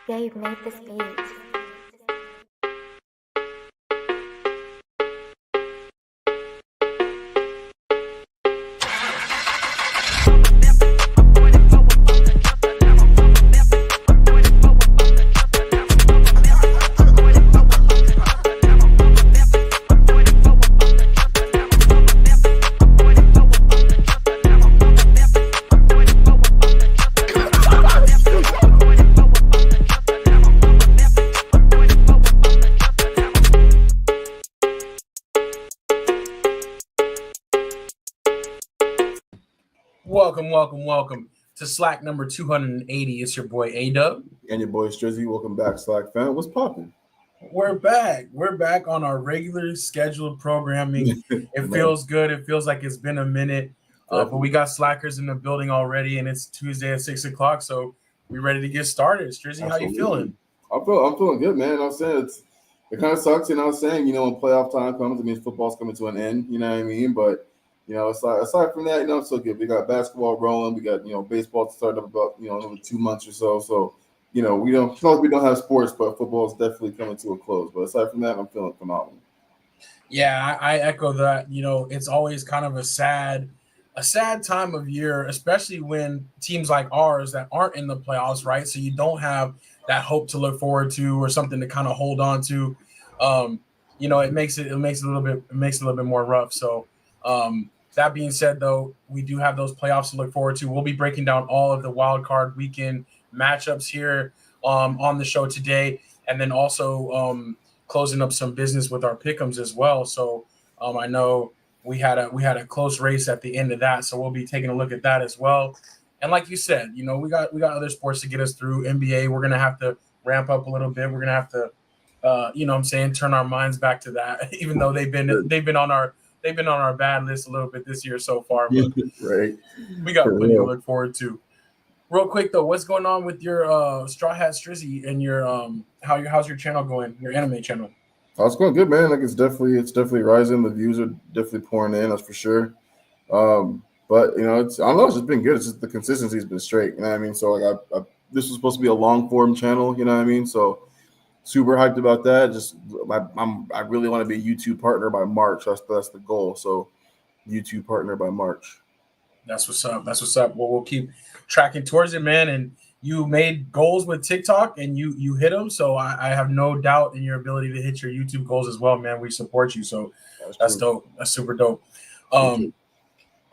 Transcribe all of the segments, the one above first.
Dave made this beat. Welcome to SLAC number 280. It's your boy A-Dub. And your boy Strizzy. Welcome back, SLAC fan. What's popping? We're back. We're back on our regular scheduled programming. It feels good. It feels like it's been a minute. But we got Slackers in the building already, and it's Tuesday at 6 o'clock, so we're ready to get started. Strizzy, how you feeling? I'm feeling good, man. I'm saying it kind of sucks, when playoff time comes, it means football's coming to an end, you know what I mean? But aside from that, it's so good. We got basketball rolling. We got, baseball to start up about, another 2 months or so. So, we don't have sports, but football is definitely coming to a close. But aside from that, I'm feeling phenomenal. Yeah, I echo that. It's always kind of a sad time of year, especially when teams like ours that aren't in the playoffs, right? So you don't have that hope to look forward to or something to kind of hold on to. It makes it a little bit more rough. So, that being said, though, we do have those playoffs to look forward to. We'll be breaking down all of the WildCard weekend matchups here on the show today, and then also closing up some business with our pick'ems as well. So I know we had a close race at the end of that, so we'll be taking a look at that as well. And like you said, we got other sports to get us through. NBA, we're gonna have to ramp up a little bit. We're gonna have to, turn our minds back to that, even though they've been on our bad list a little bit this year so far, but right. We got plenty to look forward to. Real quick though, what's going on with your Straw Hat Strizzy and your how's your channel going? Your anime channel? Oh, it's going good, man. Like it's definitely rising. The views are definitely pouring in. That's for sure. But I don't know. It's just been good. It's just the consistency's been straight. You know what I mean? So like, this was supposed to be a long form channel. You know what I mean? So. Super hyped about that. I really want to be a YouTube partner by March. That's the goal. So, YouTube partner by March. That's what's up. Well, we'll keep tracking towards it, man. And you made goals with TikTok, and you hit them. So I have no doubt in your ability to hit your YouTube goals as well, man. We support you. So that's dope. That's super dope. All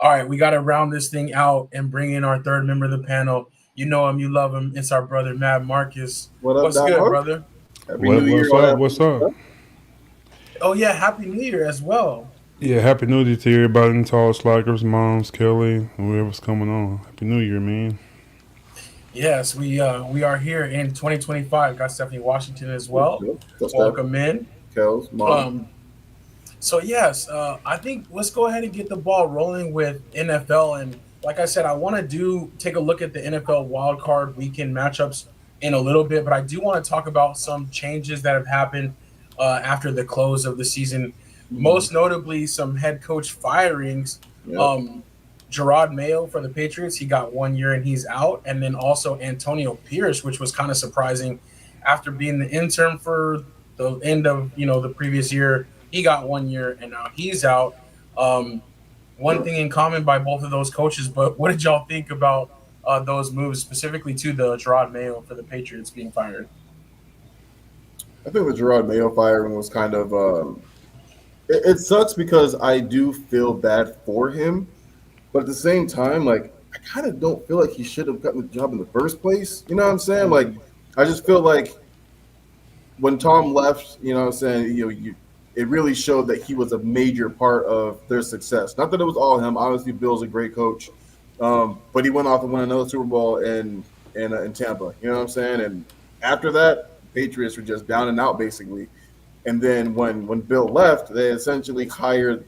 right, we got to round this thing out and bring in our third member of the panel. You know him, you love him. It's our brother Matt Marcus. What's good, brother? What's up? Oh, yeah, Happy New Year as well. Yeah, Happy New Year to everybody and to all Slackers, moms, Kelly, whoever's coming on. Happy New Year, man. Yes, we are here in 2025. Got Stephanie Washington as well. Welcome in. Kel's mom. So, yes, I think let's go ahead and get the ball rolling with NFL. And like I said, I want to take a look at the NFL wildcard weekend matchups in a little bit, but I do want to talk about some changes that have happened after the close of the season. Most notably, some head coach firings. Gerard Mayo for the Patriots, he got 1 year and he's out. And then also Antonio Pierce, which was kind of surprising after being the intern for the end of the previous year. He got 1 year and now he's out. One thing in common by both of those coaches, but what did y'all think about those moves, specifically to the Gerard Mayo for the Patriots being fired? I think the Gerard Mayo firing was kind of it sucks because I do feel bad for him, but at the same time, like I kind of don't feel like he should have gotten the job in the first place. You know what I'm saying? Like I just feel like when Tom left, you know what I'm saying, it really showed that he was a major part of their success. Not that it was all him. Obviously, Bill's a great coach. But he went off and won another Super Bowl in Tampa. You know what I'm saying? And after that, Patriots were just down and out basically. And then when Bill left, they essentially hired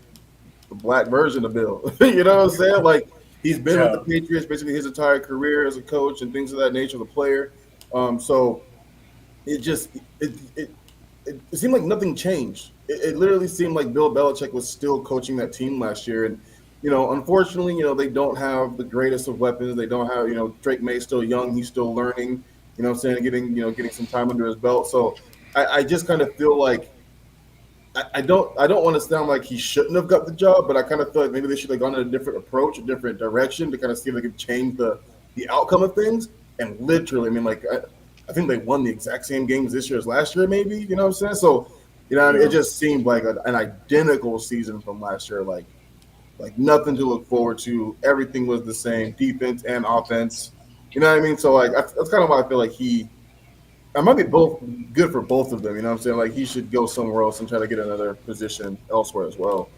the black version of Bill. You know what I'm saying? Like he's been with the Patriots basically his entire career as a coach and things of that nature, the player. So it seemed like nothing changed. It literally seemed like Bill Belichick was still coaching that team last year. And unfortunately, they don't have the greatest of weapons. They don't have, Drake May's still young. He's still learning. You know what I'm saying? Getting some time under his belt. So I just kind of feel like I don't want to sound like he shouldn't have got the job, but I kind of feel like maybe they should have gone in a different approach, a different direction to kind of see if they could change the outcome of things. And literally, I mean, like I think they won the exact same games this year as last year, maybe. You know what I'm saying? So, I mean, it just seemed like an identical season from last year. Like nothing to look forward to. Everything was the same, defense and offense. You know what I mean? So like that's kind of why I feel like I might be both good for both of them. You know what I'm saying? Like he should go somewhere else and try to get another position elsewhere as well.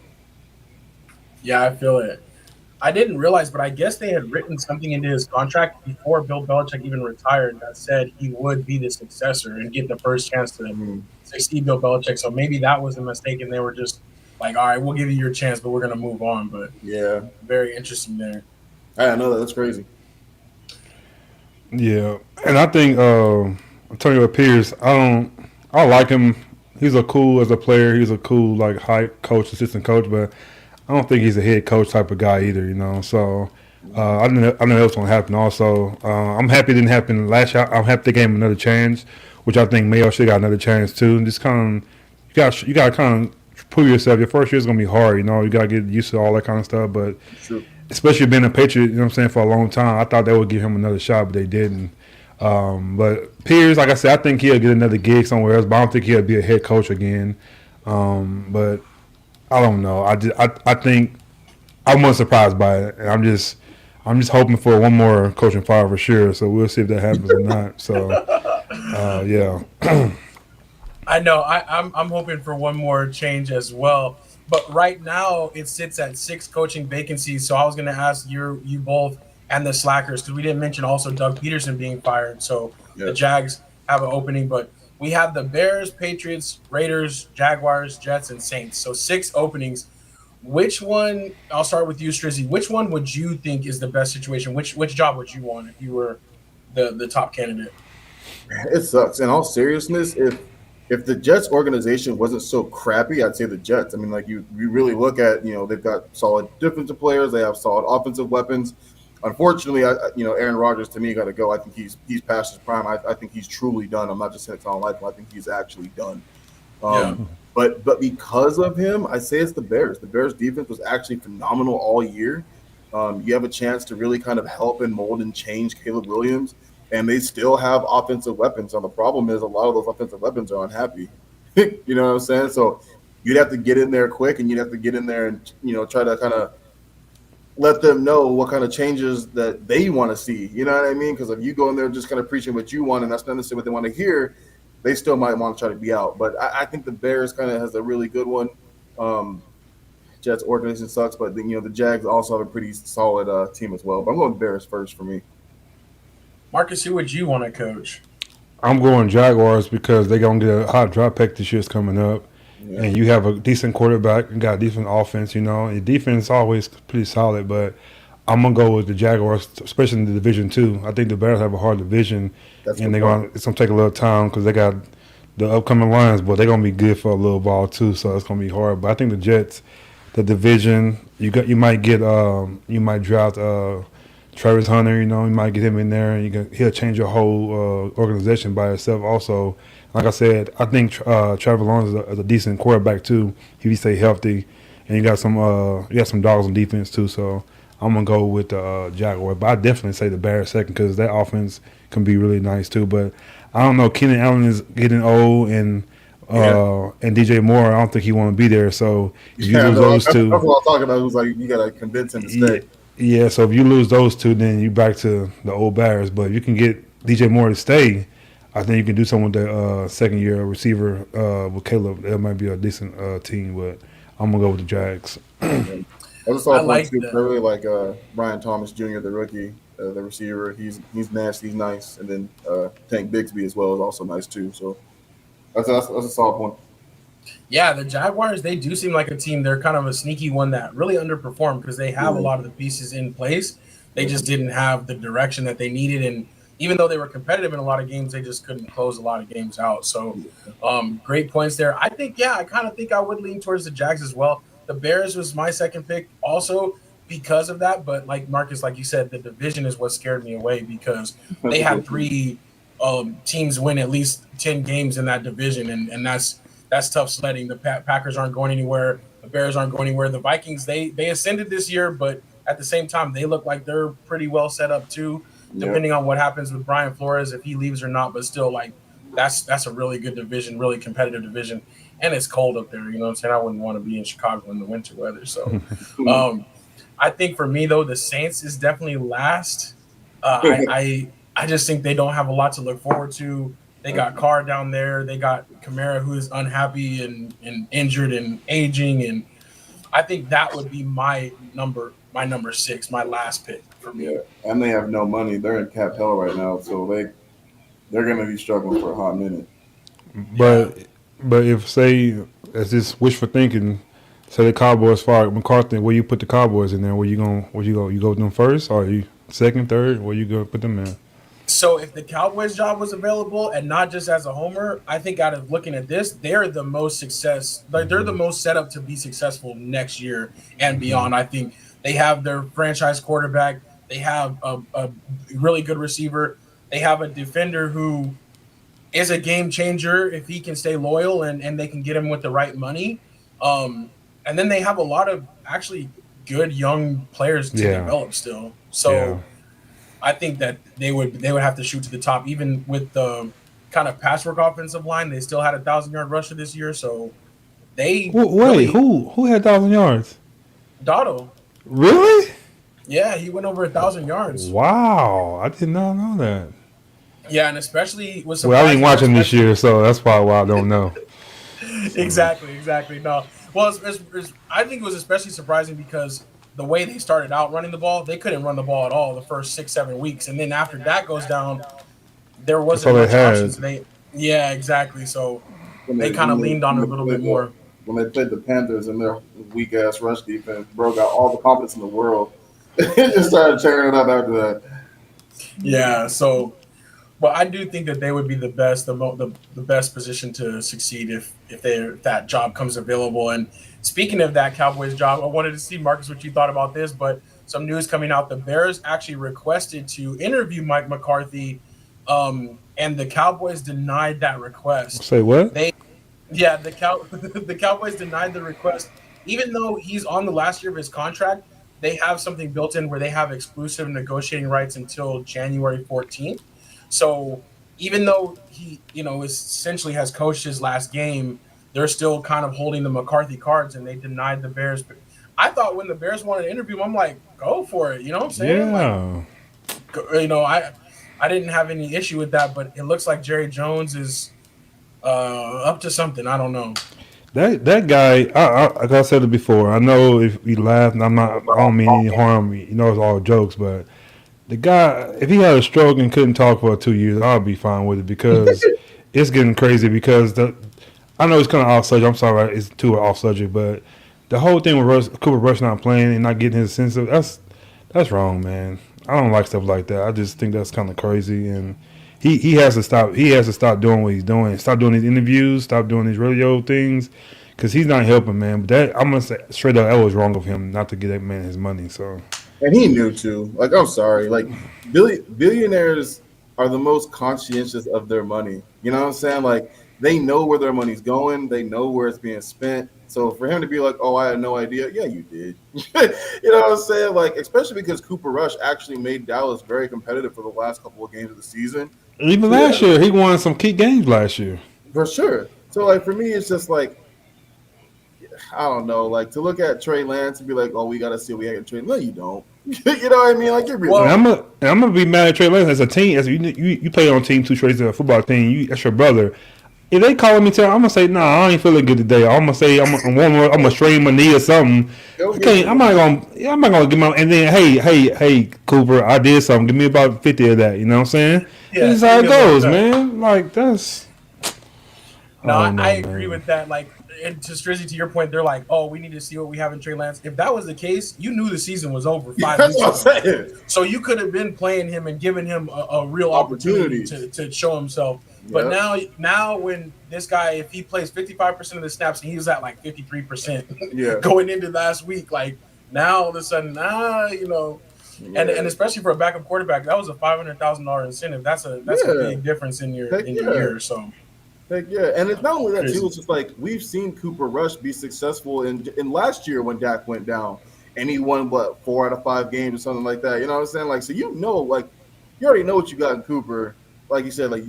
Yeah, I feel it. I didn't realize, but I guess they had written something into his contract before Bill Belichick even retired that said he would be the successor and get the first chance to succeed Bill Belichick. So maybe that was a mistake, and they were just like, "All right, we'll give you your chance, but we're going to move on." But Yeah, very interesting there. I didn't know that. That's crazy. Yeah, and I think Antonio Pierce. I like him. He's a cool as a player. He's a cool like high coach, assistant coach, but I don't think he's a head coach type of guy either. So I know that was going to happen. Also, I'm happy it didn't happen last year. I'm happy they gave him another chance, which I think Mayo should have got another chance too. And just kind of you got to kind of prove yourself. Your first year is going to be hard. You got to get used to all that kind of stuff. But True. especially being a Patriot, you know what I'm saying, for a long time, I thought they would give him another shot, but they didn't. But Pierce, like I said, I think he'll get another gig somewhere else, but I don't think he'll be a head coach again. But I don't know. I think I wasn't surprised by it, and I'm just hoping for one more coaching fire for sure. So we'll see if that happens or not. So yeah. I know. I'm hoping for one more change as well. But right now it sits at 6 coaching vacancies. So I was going to ask you both and the Slackers, because we didn't mention also Doug Peterson being fired. So the Jags have an opening, but we have the Bears, Patriots, Raiders, Jaguars, Jets, and Saints. So 6 openings. Which one? I'll start with you, Strizzy. Which one would you think is the best situation? Which job would you want if you were the top candidate? It sucks. In all seriousness, if the Jets organization wasn't so crappy, I'd say the Jets. I mean, like you really look at, they've got solid defensive players, they have solid offensive weapons. Unfortunately, Aaron Rodgers to me got to go. I think he's past his prime. I think he's truly done. I'm not just saying it's on life. I think he's actually done. But because of him, I say it's the Bears. The Bears defense was actually phenomenal all year. You have a chance to really kind of help and mold and change Caleb Williams, and they still have offensive weapons. And the problem is a lot of those offensive weapons are unhappy. You know what I'm saying? So you'd have to get in there quick, and you'd have to get in there and try to kind of let them know what kind of changes that they want to see. You know what I mean? Because if you go in there just kind of preaching what you want and that's not necessarily what they want to hear, they still might want to try to be out. But I think the Bears kind of has a really good one. Jets organization sucks, but the Jags also have a pretty solid team as well. But I'm going Bears first for me. Marcus, who would you want to coach? I'm going Jaguars because they're going to get a hot draft pick this year's coming up. Yeah. And you have a decent quarterback and got a decent offense, Your defense is always pretty solid, but I'm going to go with the Jaguars, especially in the Division 2. I think the Bears have a hard division, and it's going to take a little time because they got the upcoming Lions, but they're going to be good for a little while too, so it's going to be hard. But I think the Jets, the division, you might draft Travis Hunter, you might get him in there, and he'll change your whole organization by itself also. Like I said, I think Trevor Lawrence is a decent quarterback too if he stay healthy, and you got some dogs on defense too. So I'm gonna go with the Jaguars, but I definitely say the Bears second because that offense can be really nice too. But I don't know, Keenan Allen is getting old, and DJ Moore, I don't think he want to be there. So if you lose those two, that's what I'm talking about. It was like you gotta convince him to stay. Yeah, so if you lose those two, then you back to the old Bears. But if you can get DJ Moore to stay, I think you can do something with the second-year receiver with Caleb. That might be a decent team, but I'm going to go with the Jags. I just saw one too, really like Brian Thomas Jr., the rookie, the receiver. He's nasty, he's nice. And then Tank Bigsby as well is also nice too. So that's a solid one. Yeah, the Jaguars, they do seem like a team. They're kind of a sneaky one that really underperformed because they have a lot of the pieces in place. They just didn't have the direction that they needed, and even though they were competitive in a lot of games, they just couldn't close a lot of games out. So great points there. I kind of think I would lean towards the Jags as well. The Bears was my second pick also because of that. But like Marcus, like you said, the division is what scared me away because they had 3 teams win at least 10 games in that division, and that's tough sledding. The Packers aren't going anywhere. The Bears aren't going anywhere. The Vikings, they ascended this year, but at the same time, they look like they're pretty well set up too, depending on what happens with Brian Flores, if he leaves or not. But still, like, that's a really good division, really competitive division. And it's cold up there. You know what I'm saying? I wouldn't want to be in Chicago in the winter weather. So I think for me, though, the Saints is definitely last. I just think they don't have a lot to look forward to. They got Carr down there. They got Kamara, who is unhappy and injured and aging. And I think that would be my number 6, my last pick for me. Yeah, and they have no money. They're in cap hell right now, so they're going to be struggling for a hot minute. But if, say, as this wishful thinking, say the Cowboys fire McCarthy, where you put the Cowboys in there? Where you go with them first, or you second, third? Where you go put them in? So if the Cowboys job was available, and not just as a homer, I think out of looking at this, they're the most they're the most set up to be successful next year and beyond. I think they have their franchise quarterback. They have a really good receiver. They have a defender who is a game changer if he can stay loyal and they can get him with the right money. And then they have a lot of actually good young players to develop still. So I think that they would have to shoot to the top, even with the kind of patchwork offensive line. They still had a 1,000-yard rusher this year, so they who had 1,000 yards? Dotto. Really? Yeah, he went over 1,000 yards. Wow, I did not know that. Yeah, and especially with I ain't watching this year, so that's probably why I don't know. Exactly. No, well, I think it was especially surprising because the way they started out running the ball, they couldn't run the ball at all the first 6-7 weeks, and then after that goes down, there wasn't much options. Exactly. So they kind of leaned on it a little bit more. When they played the Panthers and their weak ass rush defense, bro got all the confidence in the world. They just started tearing it up after that. Yeah. So, but I do think that they would be the best, the best position to succeed if that job comes available. And speaking of that Cowboys job, I wanted to see, Marcus, what you thought about this, but some news coming out. The Bears actually requested to interview Mike McCarthy, and the Cowboys denied that request. Say what? The Cowboys denied the request. Even though he's on the last year of his contract, they have something built in where they have exclusive negotiating rights until January 14th. So even though he, essentially has coached his last game, they're still kind of holding the McCarthy cards, and they denied the Bears. I thought when the Bears wanted to interview him, I'm like, go for it. You know what I'm saying? Yeah. I didn't have any issue with that, but it looks like Jerry Jones is up to something. I don't know. That guy, like I said it before, I know if we laugh, and I don't mean any harm. It's all jokes, but the guy, if he had a stroke and couldn't talk for 2 years, I'll be fine with it because it's getting crazy. Because I know it's kind of off subject. I'm sorry, it's too off subject, but the whole thing with Cooper Rush not playing and not getting his sense of that's wrong, man. I don't like stuff like that. I just think that's kind of crazy, and he has to stop. He has to stop doing what he's doing. Stop doing these interviews. Stop doing these radio things, because he's not helping, man. But that, I'm gonna say straight up, that was wrong of him not to give that man his money. So. And he knew too. Like, I'm sorry. Like, billionaires are the most conscientious of their money. You know what I'm saying? Like, they know where their money's going. They know where it's being spent. So for him to be like, "Oh, I had no idea," yeah, you did. You know what I'm saying? Like, especially because Cooper Rush actually made Dallas very competitive for the last couple of games of the season. Even last year, he won some key games last year. For sure. So, like, for me, it's just like, I don't know, like, to look at Trey Lance and be like, "Oh, we got to see what we got to trade." No, you don't. You know what I mean? Like, you're really. I'm gonna be mad at Trey Lance as a team. As you play on team two trades in a football team. That's your brother. If they calling me, I'm gonna say, "Nah, I ain't feeling good today." I'm gonna say, "I'm gonna strain my knee or something." Okay, I'm not gonna give my. And then, hey, Cooper, I did something. Give me about 50 of that. You know what I'm saying? Yeah, this is how it goes, man. Like, that's. No, I agree with that. Like, and to Strizzy, to your point, they're like, "Oh, we need to see what we have in Trey Lance." If that was the case, you knew the season was over 5 weeks ago. So you could have been playing him and giving him a real opportunity to show himself. But now when this guy, if he plays 55% of the snaps and he was at like 53% going into last week, like now all of a sudden, and Yeah. especially for a backup quarterback, that was a $500,000 incentive. That's a Yeah. big difference in your Heck yeah. year. So Heck yeah. And it's not only that too, crazy. it's just like we've seen Cooper Rush be successful in last year when Dak went down and he won what 4 out of 5 games or something like that. You know what I'm saying? Like, so like you already know what you got in Cooper. Like you said, like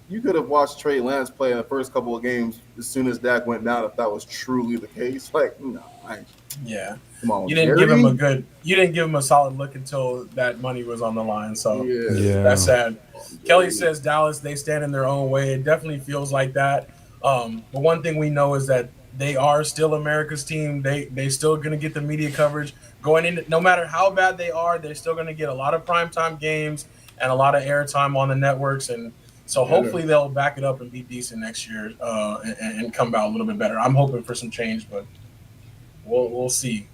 you could have watched Trey Lance play in the first couple of games as soon as Dak went down if that was truly the case. Like, no, Yeah. come on, You didn't give him Jerry. a solid look until that money was on the line. So Yeah. that's Yeah. sad. Come on, Kelly Jerry. says Dallas, they stand in their own way. It definitely feels like that. But one thing we know is that they are still America's team. They still gonna get the media coverage going in. No matter how bad they are, they're still gonna get a lot of primetime games and a lot of airtime on the networks. And so Yeah. hopefully they'll back it up and be decent next year and come out a little bit better. I'm hoping for some change, but we'll see.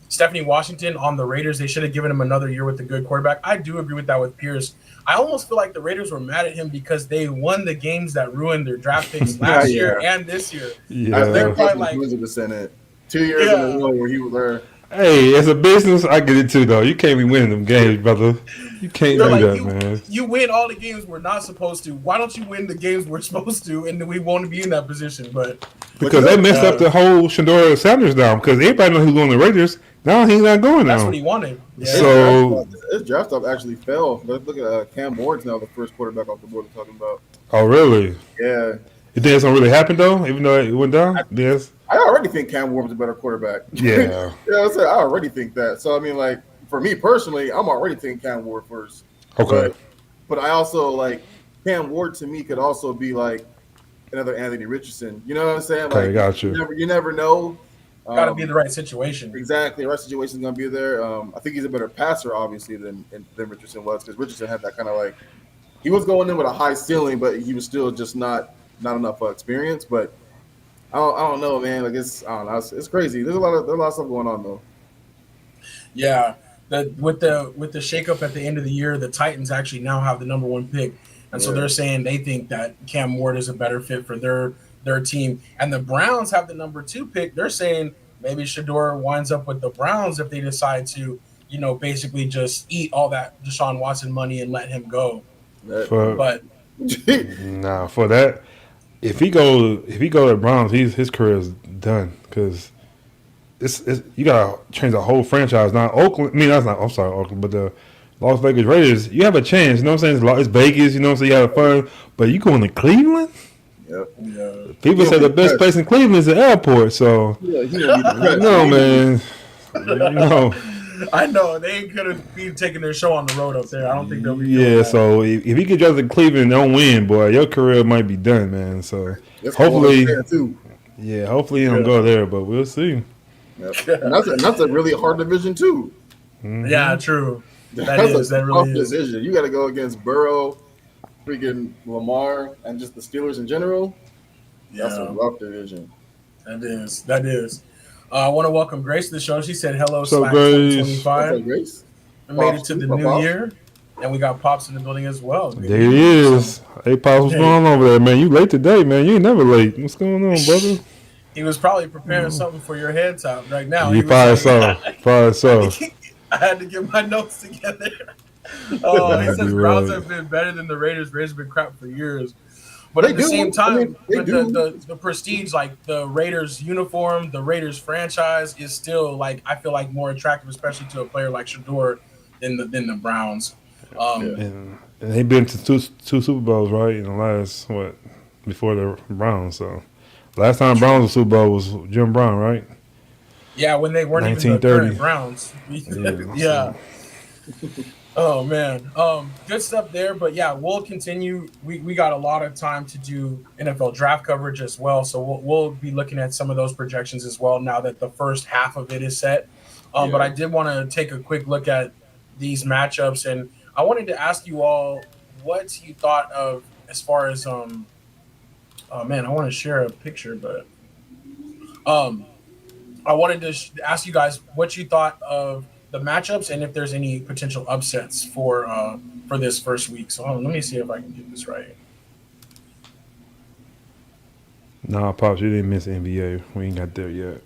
Stephanie Washington on the Raiders, they should have given him another year with a good quarterback. I do agree with that with Pierce. I almost feel like the Raiders were mad at him because they won the games that ruined their draft picks last year and this year. I They're Yeah. probably think like, 100% it. 2 years in a yeah. row where he was there. Hey, as a business, I get it too, though. You can't be winning them games, brother. You can't They're do like, that, man. you win all the games we're not supposed to. Why don't you win the games we're supposed to? And then we won't be in that position. But Because they messed up the whole Shador Sanders down. Because everybody knows who's going to the Raiders. Now he's not going that's now. what he wanted. Yeah. So, His draft stock actually fell. Look at Cam Ward's now the first quarterback off the board we're talking about. oh, really? Yeah. You think it's going to really happen, though, even though it went down? Yes. I already think Cam Ward was a better quarterback. Yeah. I already think that. So, I mean, like, for me personally, I'm already thinking Cam Ward first. Okay. But I also, like, Cam Ward to me could also be, like, another Anthony Richardson. You know what I'm saying? Okay, Like, got you. You never know. Got to be the right situation. Exactly. The right situation's going to be there. I think he's a better passer, obviously, than Richardson was, because Richardson had that kind of, like, he was going in with a high ceiling, but he was still just not enough experience. But I don't know, man. Like, I don't know. It's crazy. There's a lot of stuff going on, though. Yeah, with the shakeup at the end of the year, the Titans actually now have the number 1 pick, and so they're saying they think that Cam Ward is a better fit for their team. And the Browns have the number 2 pick. They're saying maybe Shador winds up with the Browns if they decide to, basically just eat all that Deshaun Watson money and let him go. But nah, for that, if he go to Browns, his career is done because it's you gotta change the whole franchise. Now Oakland, I mean that's not. I'm sorry, Oakland, but the Las Vegas Raiders, you have a chance. You know what I'm saying? It's Vegas, you know, so you have fun. But you going to Cleveland? Yep. Yeah. People say the best place in Cleveland is the airport. So no, man. No. I know they ain't gonna be taking their show on the road up there. I don't think they'll be. Yeah, so if he get drafted to Cleveland and don't win, boy, your career might be done, man. So hopefully, hopefully he don't go there, but we'll see. Yep. And that's a really hard division too. Mm-hmm. Yeah, true. That really is. Division. You got to go against Burrow, freaking Lamar, and just the Steelers in general. Yeah. That's a rough division. That is. I want to welcome Grace to the show. She said, hello, So SLAC Grace. 2025. Grace? We made it to the new year, and we got Pops in the building as well. There he is. Hey, Pops, what's going on over there, man? You late today, man. You ain't never late. What's going on, brother? He was probably preparing something for your head top right now. You probably so. Probably so. I had to get my notes together. Oh, he says Browns have been better than the Raiders. Raiders have been crap for years. But at the same time, the prestige, like the Raiders uniform, the Raiders franchise is still like I feel like more attractive, especially to a player like Shador than the Browns. And they've been to two Super Bowls, right? In the last before the Browns. So last time Browns was Super Bowl was Jim Brown, right? Yeah, when they weren't even the current Browns. Yeah. Oh man, good stuff there. But yeah, we'll continue. We got a lot of time to do NFL draft coverage as well, so we'll be looking at some of those projections as well now that the first half of it is set. But I did want to take a quick look at these matchups, and I wanted to ask you all what you thought of as far as oh man, I want to share a picture, but I wanted to ask you guys what you thought of the matchups and if there's any potential upsets for this first week. So let me see if I can get this right. Nah, Pops, you didn't miss NBA. We ain't got there yet.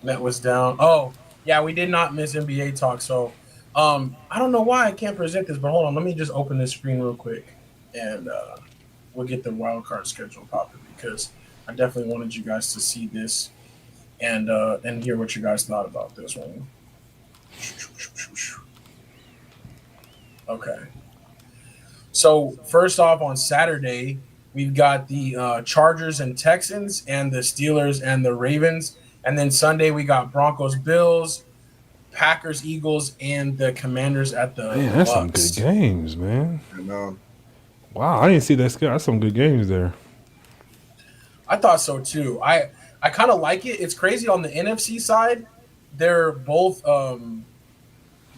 That was down. Oh, Yeah, we did not miss NBA talk. So, I don't know why I can't present this, but hold on. Let me just open this screen real quick, and we'll get the wild card schedule popping because I definitely wanted you guys to see this and hear what you guys thought about this one. Okay. So first off, on Saturday, we've got the Chargers and Texans, and the Steelers and the Ravens, and then Sunday we got Broncos, Bills, Packers, Eagles, and the Commanders at the Man, that's some Bucks. good games, man. I know. Wow, I didn't see that. That's some good games there. I thought so too. I kind of like it. It's crazy on the NFC side. They're both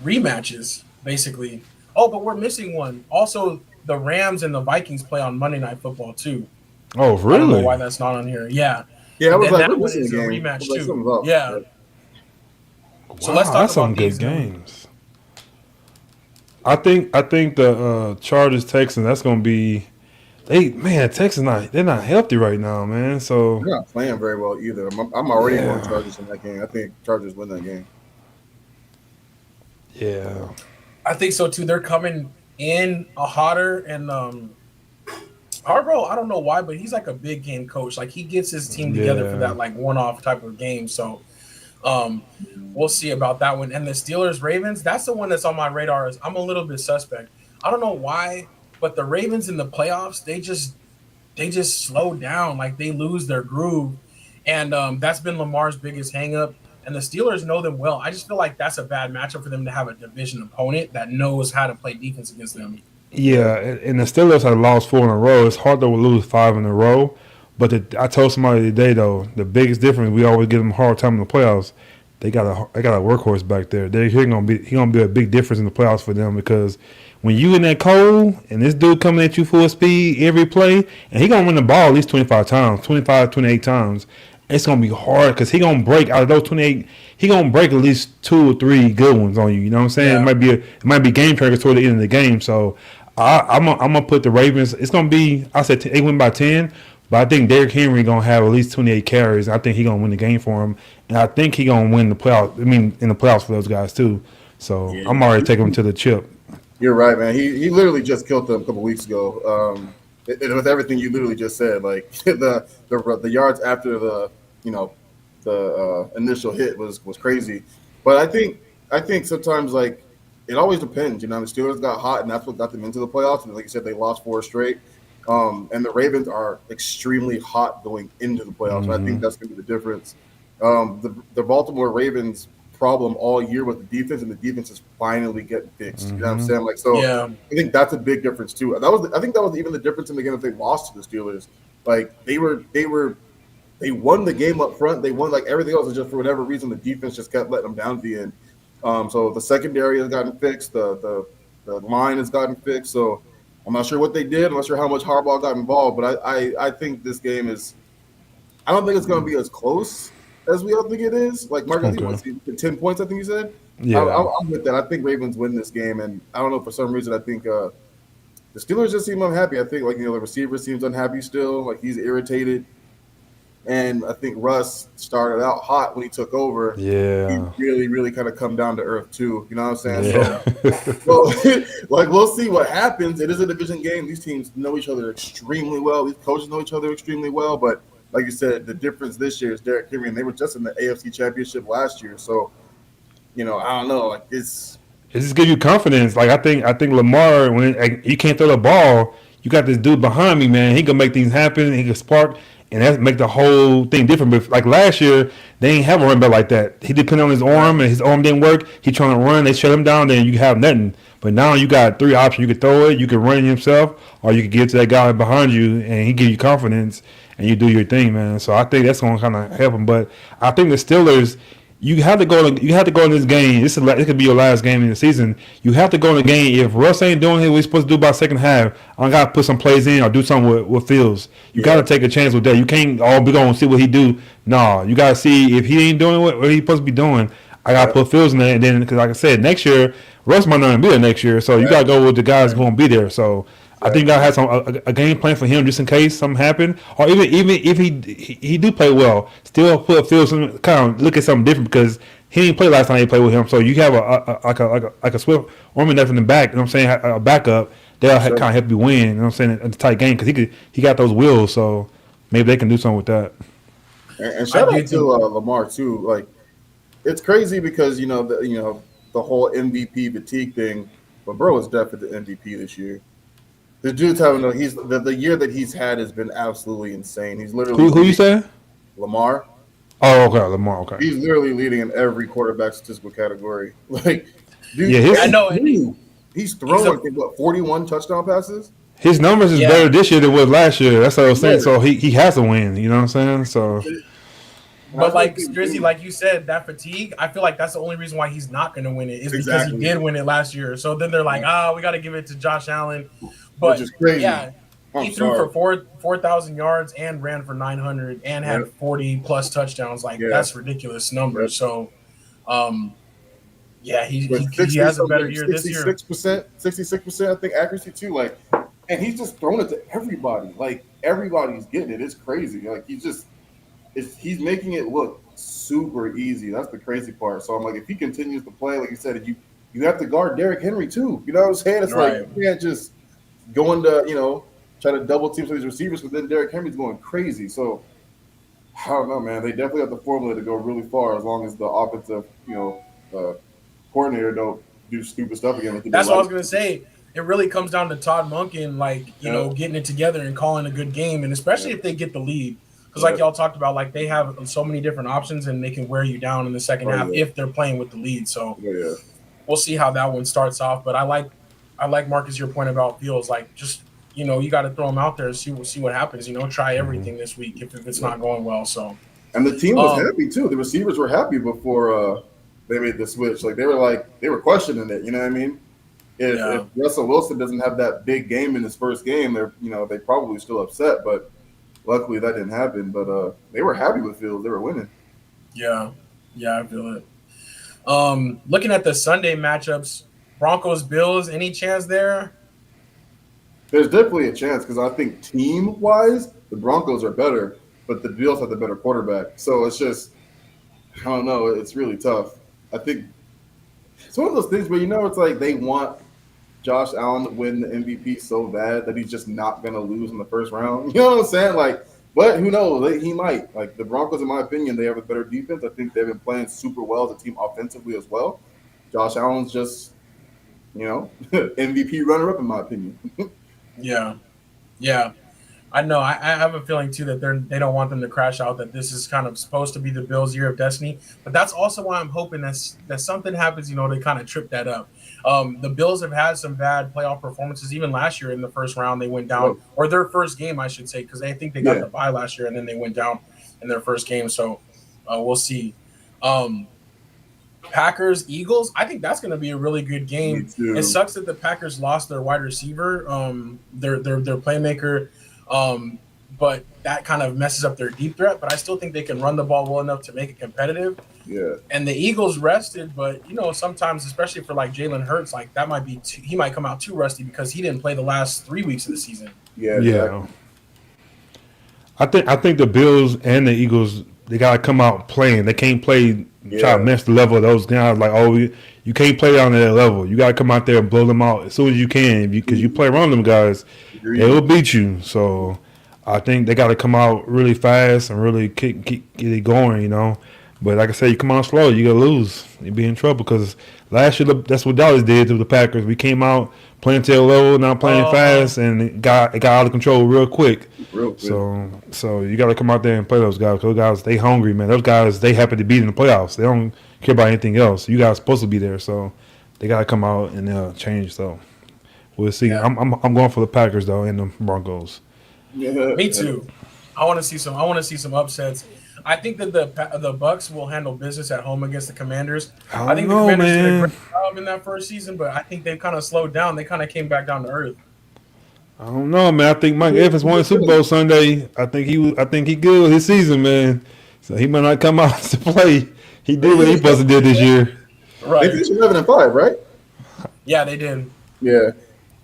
rematches, basically. Oh, but we're missing one. Also, the Rams and the Vikings play on Monday Night Football too. Oh, I don't know really? why that's not on here. Yeah. Yeah, I was And like, that we're one missing is a a game. rematch Like, too. something's up. Yeah. So Wow, let's talk that's some about good these games. I think the Chargers Texans, that's gonna be Texans they're not healthy right now, man. So They're not playing very well either. I'm already going yeah, Chargers in that game. I think Chargers win that game. yeah, I think so too. They're coming in a hotter and Harbaugh, I don't know why, but he's like a big game coach. Like he gets his team together for yeah. that like one-off type of game. So um we'll see about that one. And the Steelers Ravens, that's the one that's on my radar. Is I'm a little bit suspect. I don't know why, but the Ravens in the playoffs, they just slow down, like they lose their groove. And that's been Lamar's biggest hangup. And the Steelers know them well. I just feel like that's a bad matchup for them to have a division opponent that knows how to play defense against them. Yeah. Yeah, and the Steelers have lost 4 in a row. It's hard to lose 5 in a row. But I told somebody today though, the biggest difference we always give them a hard time in the playoffs. They got a workhorse back there. He gonna be a big difference in the playoffs for them because when you in that cold and this dude coming at you full speed every play and he gonna run the ball at least 25 times, 25, 28 times. It's gonna be hard because he gonna break out of those 28. He gonna break at least 2 or 3 good ones on you. You know what I'm saying? Yeah. It might be game trackers toward the end of the game. So I'm gonna put the Ravens. It's gonna be. I said they win by 10, but I think Derrick Henry gonna have at least 28 carries. I think he gonna win the game for him, and I think he gonna win the playoffs. I mean, in the playoffs for those guys too. So Yeah. I'm already taking him to the chip. You're right, man. He literally just killed them a couple weeks ago. With everything you literally just said, like the yards after the initial hit was crazy. But I think sometimes like it always depends. You know, the Steelers got hot, and that's what got them into the playoffs. And like you said, they lost 4 straight. And the Ravens are extremely hot going into the playoffs. I think that's going to be the difference. The Baltimore Ravens problem all year with the defense, and the defense is finally getting fixed. You know what I'm saying? Like, so Yeah. I think that's a big difference too. I think that was even the difference in the game if they lost to the Steelers. Like they won the game up front. They won like everything else. Is just for whatever reason the defense just kept letting them down at the end. So the secondary has gotten fixed. The line has gotten fixed. So I'm not sure what they did. I'm not sure how much Harbaugh got involved. But I think this game is. I don't think it's going to be as close as we all think it is. Like Marcus, Okay. 10 points. I think you said. Yeah. I'm with that. I think Ravens win this game, and I don't know, for some reason I think the Steelers just seem unhappy. I think the receiver seems unhappy still. Like he's irritated. And I think Russ started out hot when he took over. Yeah. He really, really kind of come down to earth too. You know what I'm saying? Yeah. So, like we'll see what happens. It is a division game. These teams know each other extremely well. These coaches know each other extremely well. But like you said, the difference this year is Derrick Henry, and they were just in the AFC Championship last year. So, I don't know. Like it's It just gives you confidence. Like I think Lamar, you can't throw the ball, you got this dude behind me, man. He can make things happen. He can spark, and that make the whole thing different. But like last year, they ain't have a run back like that. He depended on his arm, and his arm didn't work. He trying to run, they shut him down. Then you have nothing. But now you got 3 options. You can throw it, you can run it yourself, or you can give it to that guy behind you, and he give you confidence, and you do your thing, man. So I think that's going to kind of help him. But I think the Steelers. You have to go in this game. This could be your last game in the season. You have to go in the game. If Russ ain't doing what he's supposed to do by second half, I got to put some plays in or do something with Fields. You got to take a chance with that. You can't be going to see what he do. No, you got to see if he ain't doing what he's supposed to be doing. I got to put Fields in there. And then, because like I said, next year, Russ might not even be there next year. So you got to go with the guys who won't be there. So I think God has a game plan for him just in case something happened, or even if he do play well, still feel some kind of look at something different because he didn't play last time he played with him. So you have a swift arm enough in the back. You know what I'm saying? A backup that'll kind of help you win. You know what I'm saying? It's a tight game because he got those wheels. So maybe they can do something with that. And shout out to Lamar too. Like it's crazy because the whole MVP fatigue thing. But bro is definitely the MVP this year. The dude's having the year that he's had has been absolutely insane. He's literally who you say? Lamar. Oh, okay, Lamar. Okay, he's literally leading in every quarterback statistical category. Like, dude, I know. He's throwing 41 touchdown passes. His numbers is better this year than was last year. That's what I was saying. So he has to win. You know what I'm saying? So. But like Drizzy, like you said, that fatigue, I feel like that's the only reason why he's not going to win it is because he did win it last year. So then they're like, we got to give it to Josh Allen. But which is crazy. Yeah, he threw for 4,000 yards and ran for 900 and had 40 plus touchdowns. Like that's ridiculous numbers. So, he has a better year this year. 66%, I think accuracy too. Like, and he's just throwing it to everybody. Like everybody's getting it. It's crazy. Like he's making it look super easy. That's the crazy part. So I'm like, if he continues to play, like you said, you have to guard Derrick Henry too. You know what I'm saying? It's like you can't just go into try to double team some of these receivers, but then Derrick Henry's going crazy. So I don't know, man. They definitely have the formula to go really far as long as the offensive coordinator don't do stupid stuff again. That's what I was gonna say. It really comes down to Todd Monken, getting it together and calling a good game, and especially if they get the lead. Because like y'all talked about, like they have so many different options and they can wear you down in the second half if they're playing with the lead. So we'll see how that one starts off. But I like Marcus, your point about Fields. Like just you got to throw him out there and see what happens. Try everything this week if it's not going well. So and the team was happy too. The receivers were happy before they made the switch. Like they were questioning it. You know what I mean? If Russell Wilson doesn't have that big game in his first game, they probably still upset, but. Luckily, that didn't happen, but they were happy with Fields. They were winning. Yeah, I feel it. Looking at the Sunday matchups, Broncos-Bills, any chance there? There's definitely a chance because I think team-wise, the Broncos are better, but the Bills have the better quarterback. So it's just, I don't know. It's really tough. I think it's one of those things where, it's like they want Josh Allen to win the MVP so bad that he's just not going to lose in the first round. You know what I'm saying? Like, but who knows? He might. Like, the Broncos, in my opinion, they have a better defense. I think they've been playing super well as a team offensively as well. Josh Allen's just, MVP runner-up, in my opinion. Yeah. I know. I have a feeling, too, that they don't want them to crash out, that this is kind of supposed to be the Bills' year of destiny. But that's also why I'm hoping that something happens, to kind of trip that up. The Bills have had some bad playoff performances. Even last year in the first round, they went down, or their first game, I should say, because I think they got the bye last year, and then they went down in their first game. So we'll see. Packers, Eagles, I think that's going to be a really good game. It sucks that the Packers lost their wide receiver, their playmaker, but that kind of messes up their deep threat. But I still think they can run the ball well enough to make it competitive. Yeah. And the Eagles rested, but sometimes, especially for like Jalen Hurts, like that might be he might come out too rusty because he didn't play the last 3 weeks of the season. Yeah. Exactly. I think the Bills and the Eagles, they gotta come out playing. They can't play try to match the level of those guys. Like, you can't play down to that level. You gotta come out there and blow them out as soon as you can because you play around them guys, they will beat you. So I think they gotta come out really fast and really get it going. But like I said, you come out slow, you're going to lose. You'll be in trouble because last year, that's what Dallas did to the Packers. We came out playing to a level, not playing fast, and it got out of control real quick. So you got to come out there and play those guys. Those guys, they hungry, man. Those guys, they happy to be in the playoffs. They don't care about anything else. You guys are supposed to be there, so they got to come out and change. So we'll see. Yeah. I'm going for the Packers, though, and the Broncos. Yeah. Me too. I want to see some upsets. I think that the Bucs will handle business at home against the Commanders. I think the Commanders did a great job in that first season, but I think they've kind of slowed down. They kind of came back down to earth. I don't know, man. I think Mike Evans won the Super Bowl Sunday. I think he good with his season, man. So he might not come out to play. He did what he supposed to do this year. Right. They finished 11-5, right? Yeah, they did. Yeah.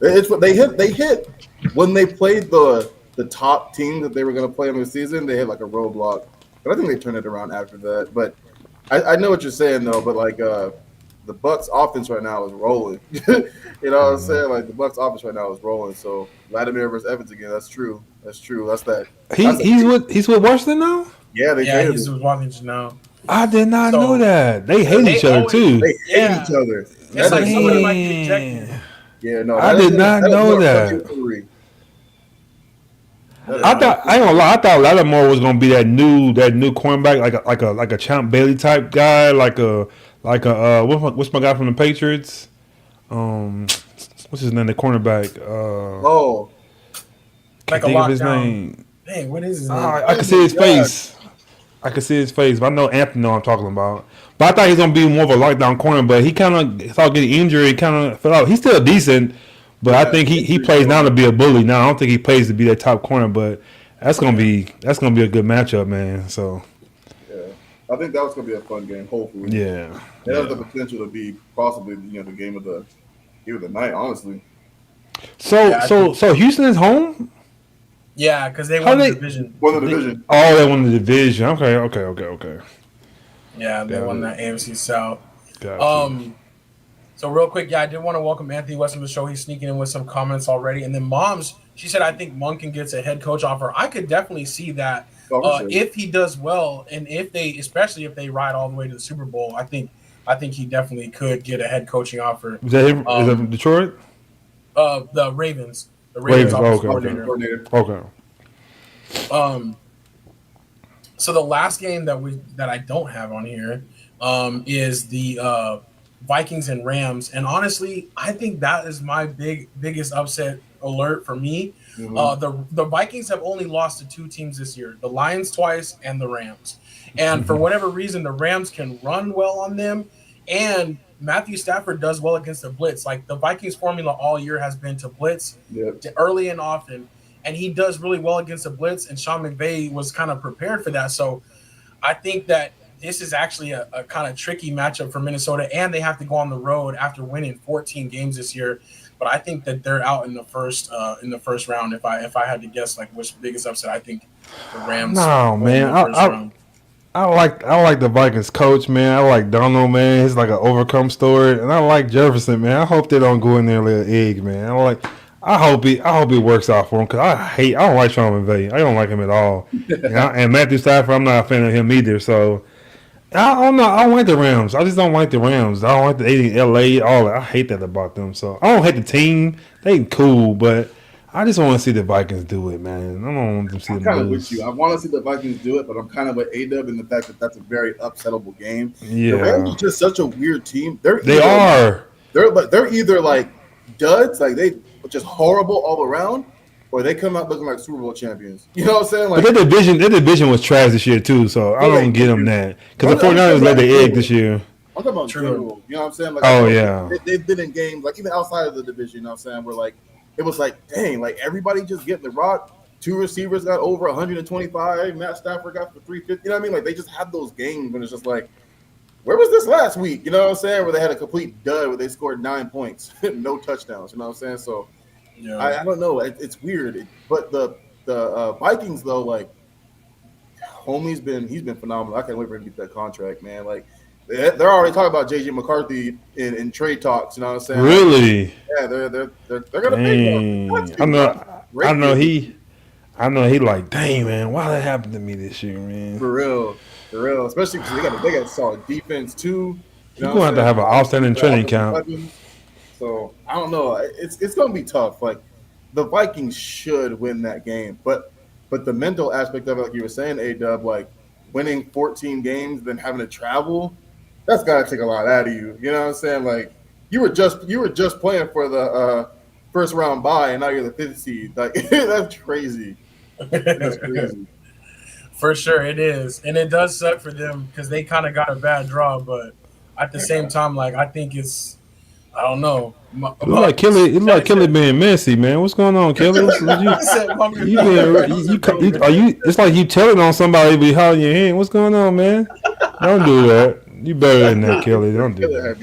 It's what they hit. They hit when they played the top team that they were going to play in the season. They hit like a roadblock, but I think they turned it around after that. But I know what you're saying though. But like the Bucks offense right now is rolling. You know what I'm saying? Like the Bucks offense right now is rolling. So Vladimir versus Evans again. That's true. That's true. That's that. He's with Washington now. Yeah, he's with Washington now. I did not know that. They hate each other too. They hate each other. It's like somebody might get ejected. Yeah, no, I did not know that. I thought I ain't gonna lie. I thought Lattimore was gonna be that new cornerback, like a Champ Bailey type guy, like a what's my guy from the Patriots? What's his name? The cornerback. Like think of his name. Dang, what is his name? I can see his face. I can see his face, but I know Anthony know what I'm talking about. But I thought he was gonna be more of a lockdown corner, but he kind of started getting injured. He kind of fell out. He's still decent, but I think he plays now to be a bully. Now I don't think he plays to be that top corner, but that's gonna be a good matchup, man. So yeah, I think that was gonna be a fun game. Hopefully, yeah, it has the potential to be possibly the game of the night. Honestly, so Houston is home. Yeah, because they won the division. Won the division. Oh, they won the division. Okay. Yeah, they won that AFC South. Gotcha. So real quick, I did want to welcome Anthony West to the show. He's sneaking in with some comments already. And then Moms, she said, I think Monken gets a head coach offer. I could definitely see that if he does well, and especially if they ride all the way to the Super Bowl. I think he definitely could get a head coaching offer. Is that him? Is that from Detroit? The Ravens. The Ravens coordinator. Okay. So the last game that I don't have on here is the Vikings and Rams, and honestly, I think that is my biggest upset alert for me. Mm-hmm. The Vikings have only lost to two teams this year: the Lions twice and the Rams. And for whatever reason, the Rams can run well on them, and Matthew Stafford does well against the blitz. Like the Vikings formula all year has been to blitz early and often, and he does really well against the blitz, and Sean McVay was kind of prepared for that. So I think that this is actually a kind of tricky matchup for Minnesota, and they have to go on the road after winning 14 games this year. But I think that they're out in the first round. If I had to guess, like which biggest upset, I think the Rams. No, man, I like the Vikings coach, man. I like Donald, man. He's like an overcome story, and I like Jefferson, man. I hope they don't go in there and lay an egg, man. I hope it works out for him because I don't like Sean McVay. I don't like him at all. And Matthew Stafford, I'm not a fan of him either. So I don't like the Rams. I just don't like the Rams. I don't like the LA. All that. I hate that about them. So I don't hate the team. They cool, but I just want to see the Vikings do it, man. I don't want them to see them lose. I'm kind of with you. I want to see the Vikings do it, but I'm kind of with A-Dub in the fact that that's a very upsettable game. Yeah. The Rams are just such a weird team. They're either like duds, like they just horrible all around, or they come out looking like Super Bowl champions. You know what I'm saying? Like, but their division was trash this year too, so I don't get them that. Because the 49ers laid the egg this year. I'm talking about general. You know what I'm saying? Like, they've been in games, like even outside of the division, you know what I'm saying, where like, it was like, dang, like everybody just getting the rock. Two receivers got over 125. Matt Stafford got for 350. You know what I mean? Like they just had those games when it's just like, where was this last week? You know what I'm saying? Where they had a complete dud where they scored 9 points, no touchdowns. You know what I'm saying? So I don't know. It's weird. But the Vikings though, like, homie's been phenomenal. I can't wait for him to get that contract, man. Like. They're already talking about JJ McCarthy in trade talks. You know what I'm saying? Really? Yeah, they're gonna pay him. I know he like, dang man, why that happened to me this year, man? For real. Especially because they got solid defense too. You're gonna have to have an outstanding training camp. So I don't know. It's gonna be tough. Like the Vikings should win that game, but the mental aspect of it, like you were saying, A-Dub, like winning 14 games, then having to travel. That's got to take a lot out of you. You know what I'm saying? Like you were just playing for the first round bye, and now you're the 5th seed. Like that's crazy. That's crazy. For sure, it is, and it does suck for them because they kind of got a bad draw. But at the same time, like I think it's, I don't know. It's like Kelly being messy, man. What's going on, Kelly? It's like you telling on somebody behind your hand. What's going on, man? Don't do that. You better than that, Kelly. Don't do that.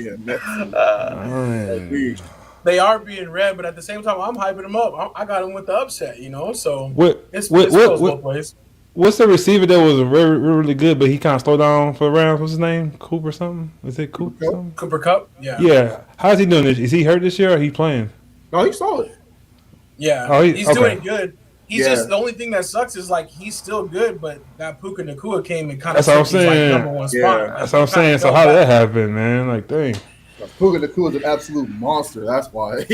They are being read, but at the same time, I'm hyping them up. I got them with the upset, So What it what goes what both what ways. what's the receiver that was really good, but he kind of slowed down for the Rams? What's his name? Cooper something? Is it Cooper something? Cooper Cup, yeah. Yeah. How's he doing this? Is he hurt this year or he playing? No, he's solid. Yeah, Oh, he's okay. doing good. He's Yeah. just the only thing that sucks is like he's still good, but that Puka Nakua came and kind of That's what I'm took his saying. number one Yeah. spot. That's what I'm saying. So how did that happen, man? Like, dang. Puka Nakua is an absolute monster. That's why.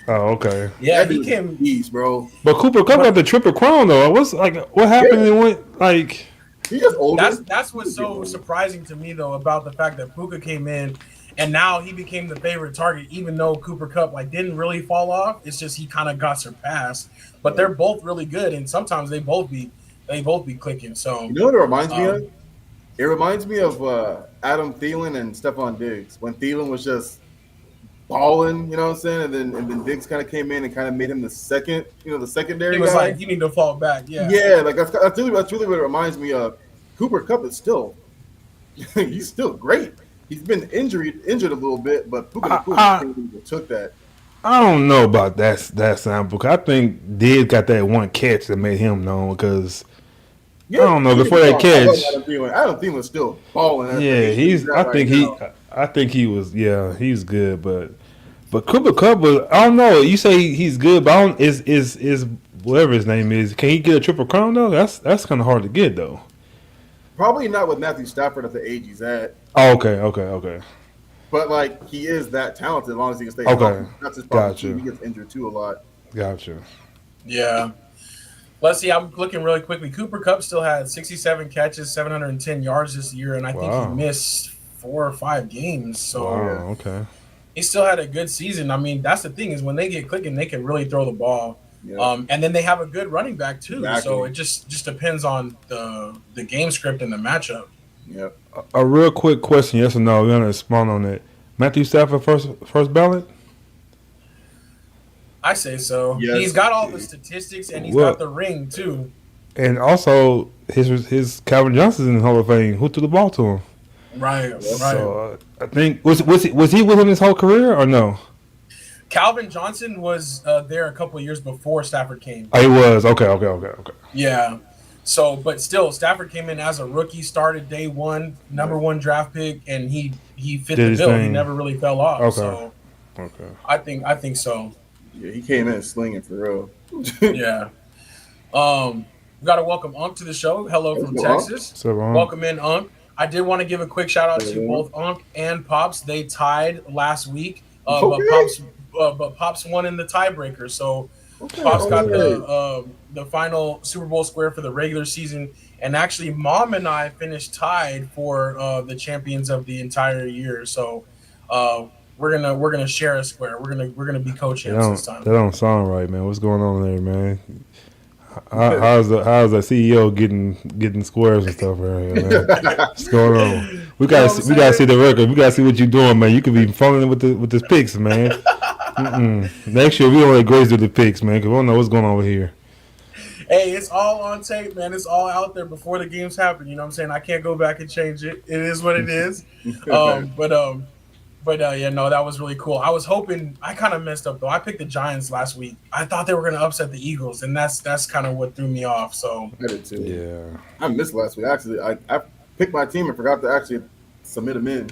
Oh, okay. Yeah, That he dude's came. a beast, bro. But Cooper Cup got the triple crown though. What happened? Yeah. And went like. He's just older. That's what's so surprising to me though about the fact that Puka came in and now he became the favorite target, even though Cooper Cup didn't really fall off. It's just he kind of got surpassed. But they're both really good, and sometimes they both be clicking. So You know what it reminds me of? It reminds me of Adam Thielen and Stephon Diggs when Thielen was just balling, you know what I'm saying, and then Diggs kind of came in and kind of made him the secondary he was guy. like, you need to fall back. Yeah, Yeah, like that's really what it reminds me of. Cooper Cup is still, he's still great. He's been injured a little bit, but Puka Nakua took that. I don't know about that sample. I think Diggs got that one catch that made him known because Yeah, I don't know before that catch. Adam Thielen's still balling. Yeah, I think he was. Yeah, he's good, but Cooper Cup was. I don't know. You say he's good, but I don't, is whatever his name is. Can he get a triple crown though? That's kind of hard to get though. Probably not with Matthew Stafford at the age he's at. Oh, okay. But he is that talented as long as he can stay Okay. healthy. That's his problem. Gotcha. He gets injured too a lot. Gotcha. Yeah. Let's see. I'm looking really quickly. Cooper Cup still had 67 catches, 710 yards this year, and I think he missed 4 or 5 games. So okay. he still had a good season. I mean, that's the thing is when they get clicking, they can really throw the ball. Yeah. And then they have a good running back too. Exactly. So it just depends on the game script and the matchup. Yeah. A real quick question, yes or no? We're gonna respond on it. Matthew Stafford first ballot? I say so. Yes. He's got all the statistics and he's got the ring too. And also his Calvin Johnson's in the Hall of Fame. Who threw the ball to him? Right. So I think was he with him his whole career or no? Calvin Johnson was there a couple of years before Stafford came. Oh, he was. Okay. Yeah. So, but still, Stafford came in as a rookie, started day one, number 1 draft pick, and he fit the bill. He never really fell off. Okay. So, okay. I think so. Yeah, he came in slinging for real. Yeah. We got to welcome Unk to the show. Hello from Texas. So, welcome in, Unk. I did want to give a quick shout out to both Unk and Pops. They tied last week, but Pops won in the tiebreaker. So Pops got the final Super Bowl square for the regular season, and actually, Mom and I finished tied for the champions of the entire year. So we're gonna share a square. We're gonna be co-champs this time. That don't sound right, man. What's going on there, man? How's the CEO getting squares and stuff right here, man? What's going on? We gotta see the record. We gotta see what you're doing, man. You could be fumbling with the picks, man. Next year we don't let Grace do the picks, man, because we don't know what's going on over here. Hey, it's all on tape, man. It's all out there before the games happen. You know what I'm saying? I can't go back and change it. It is what it is. But that was really cool. I was hoping I kind of messed up though. I picked the Giants last week. I thought they were going to upset the Eagles, and that's kind of what threw me off. So I did too. Yeah, I missed last week. Actually, I picked my team and forgot to actually submit them in.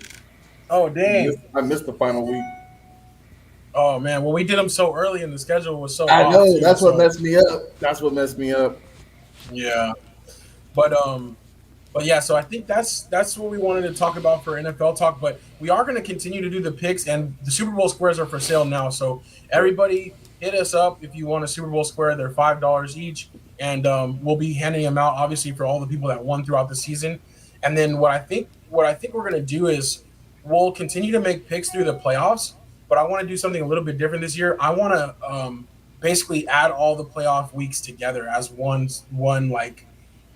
Oh dang! I missed the final week. Oh man, well we did them so early, and the schedule was so. I know too, that's what messed me up. Yeah, but yeah, so I think that's what we wanted to talk about for NFL talk. But we are going to continue to do the picks, and the Super Bowl squares are for sale now. So everybody, hit us up if you want a Super Bowl square. They're $5 each, and we'll be handing them out obviously for all the people that won throughout the season. And then what I think we're going to do is we'll continue to make picks through the playoffs. But I want to do something a little bit different this year. I want to basically add all the playoff weeks together as one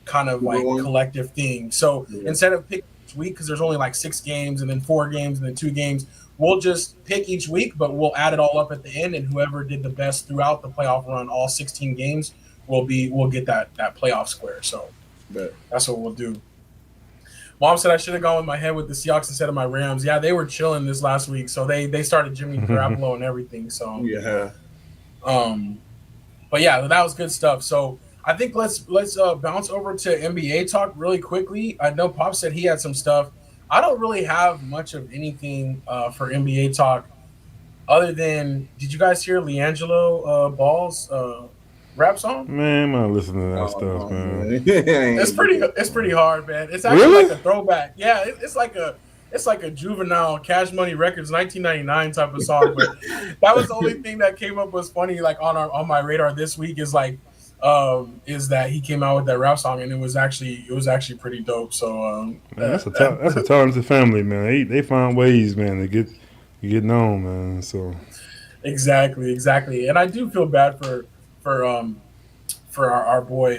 collective thing. So instead of picking each week, because there's only 6 games and then 4 games and then 2 games, we'll just pick each week, but we'll add it all up at the end, and whoever did the best throughout the playoff run, all 16 games, we'll get that playoff square. So that's what we'll do. Mom said I should have gone with my head with the Seahawks instead of my Rams. Yeah, they were chilling this last week, so they started Jimmy Garoppolo and everything. So Yeah. But yeah, that was good stuff. So I think let's bounce over to NBA talk really quickly. I know Pop said he had some stuff. I don't really have much of anything for NBA talk other than, did you guys hear LiAngelo Ball's rap song? Man, I'm not listening to that stuff, man. It's pretty hard, man. It's actually Really? like a throwback. Yeah, it's like a juvenile Cash Money Records 1999 type of song. But that was the only thing that came up was funny, like on my radar this week is like is that he came out with that rap song and it was actually pretty dope. So Man, that's a talented family, man. They find ways, man, to get known, man. So exactly. And I do feel bad for our boy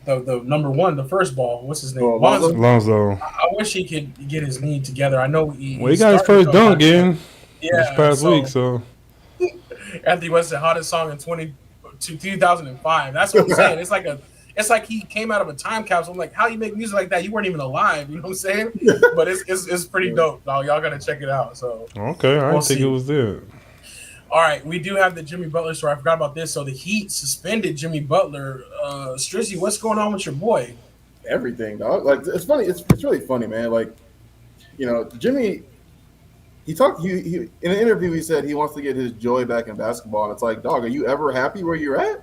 the number one, the first ball. What's his name? Oh, Lonzo. Lonzo. I wish he could get his knee together. I know He got his first dunk in this past week, so Anthony West, the hottest song in 2005. That's what I'm saying. It's like he came out of a time capsule. I'm like, how you make music like that? You weren't even alive. You know what I'm saying? But it's pretty dope, dog. Y'all gotta check it out. So okay, I didn't think it was there. All right, we do have the Jimmy Butler story. I forgot about this. So the Heat suspended Jimmy Butler. Strizzy, what's going on with your boy? Everything, dog. Like, it's funny. It's really funny, man. Like, Jimmy. He talked. He in an interview. He said he wants to get his joy back in basketball. And it's like, dog, are you ever happy where you're at?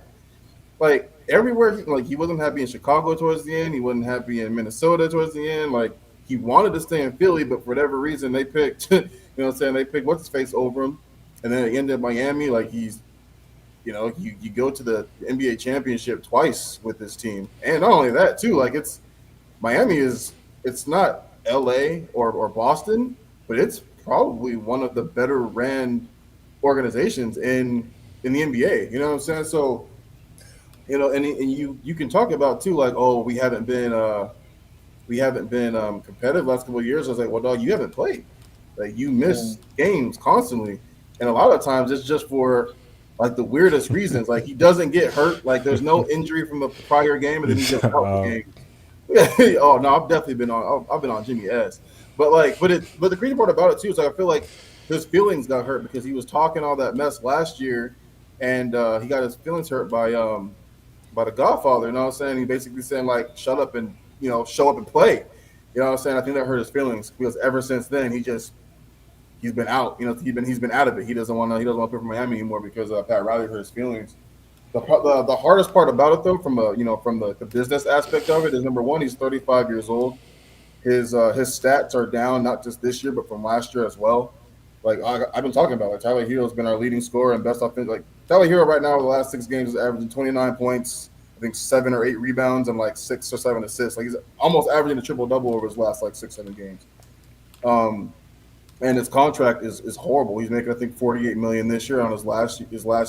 Like everywhere. He wasn't happy in Chicago towards the end. He wasn't happy in Minnesota towards the end. Like he wanted to stay in Philly, but for whatever reason, they picked. You know what I'm saying? They picked what's his face over him. And then it ended up Miami. Like he's, you go to the NBA championship twice with this team, and not only that too. Like Miami it's not LA or Boston, but it's probably one of the better ran organizations in the NBA. You know what I'm saying? So, and you can talk about too, like, oh, we haven't been competitive last couple of years. I was like, well, dog, you haven't played. Like you miss games constantly. And a lot of times it's just for like the weirdest reasons. Like he doesn't get hurt. Like there's no injury from the prior game, and then he gets out the game. Oh no, I've definitely been on Jimmy S. But the crazy part about it too is like I feel like his feelings got hurt because he was talking all that mess last year, and he got his feelings hurt by the Godfather. You know what I'm saying? He basically saying like, shut up and show up and play. You know what I'm saying? I think that hurt his feelings because ever since then he's been out. He's been out of it. He doesn't want to play for Miami anymore because Pat Riley hurt his feelings. The hardest part about it though, from the business aspect of it, is number one, he's 35 years old. His stats are down not just this year but from last year as well. Like I've been talking about, like Tyler Hero's been our leading scorer and best offense. Like Tyler Hero right now over the last 6 games is averaging 29 points, I think 7 or 8 rebounds and like 6 or 7 assists. Like he's almost averaging a triple double over his last like 6-7 games. And his contract is horrible. He's making, I think, $48 million this year on his last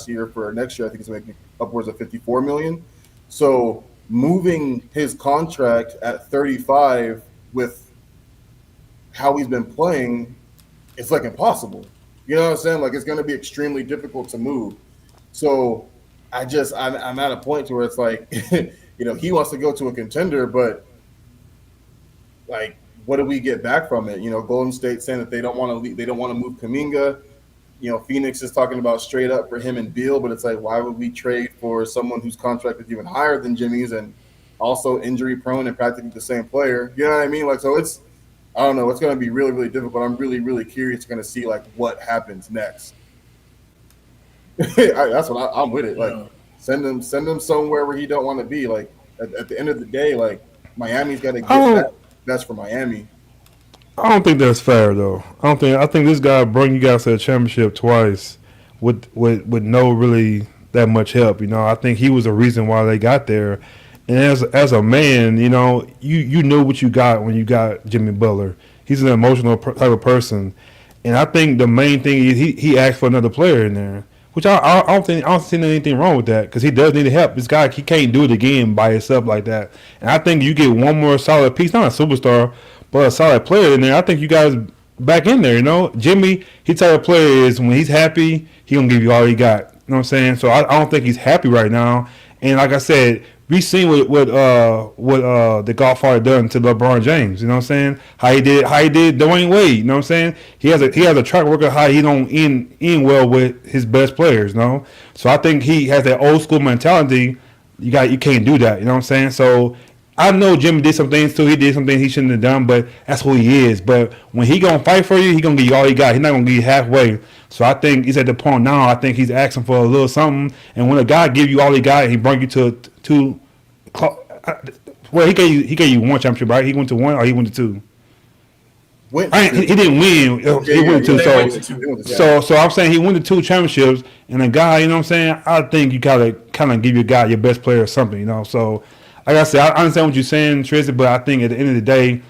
year. For next year, I think he's making upwards of $54 million. So moving his contract at 35 with how he's been playing, it's like impossible. You know what I'm saying? Like it's going to be extremely difficult to move. So I'm at a point to where it's like, he wants to go to a contender, but like, what do we get back from it? Golden State saying that they don't want to move Kuminga. Phoenix is talking about straight up for him and Beal, but it's like, why would we trade for someone whose contract is even higher than Jimmy's and also injury prone and practically the same player? You know what I mean? Like, so I don't know. It's going to be really, really difficult. I'm really, really curious to see like what happens next. That's what I'm with it. Like, send him somewhere where he don't want to be. Like at the end of the day, like Miami's got to get that's for Miami. I don't think that's fair though. I think this guy brought you guys to the championship twice with no really that much help. I think he was the reason why they got there. And as a man, you know what you got when you got Jimmy Butler. He's an emotional type of person, and I think the main thing is he asked for another player in there, which I don't see anything wrong with that because he does need help. This guy, he can't do it again by himself like that. And I think you get one more solid piece, not a superstar, but a solid player in there. I think you guys back in there. Jimmy, he type of player is when he's happy, he gonna give you all he got. You know what I'm saying? So I don't think he's happy right now. And like I said, we seen what the Godfather done to LeBron James. You know what I'm saying? How he did Dwayne Wade. You know what I'm saying? He has a track record how he don't end well with his best players. You know, so I think he has that old school mentality. You can't do that. You know what I'm saying? So I know Jimmy did some things too. He did some things he shouldn't have done, but that's who he is. But when he gonna fight for you, he gonna give you all he got. He's not gonna give you halfway. So I think he's at the point now. I think he's asking for a little something. And when a guy give you all he got, he bring you to well, he gave you one championship, right? He went to one or he went to two. He didn't win. He went to two. So I'm saying he went to two championships, and a guy, you know what I'm saying? I think you gotta kind of give your guy your best player or something, you know. So like I said, I understand what you're saying, Tristan, but I think at the end of the day,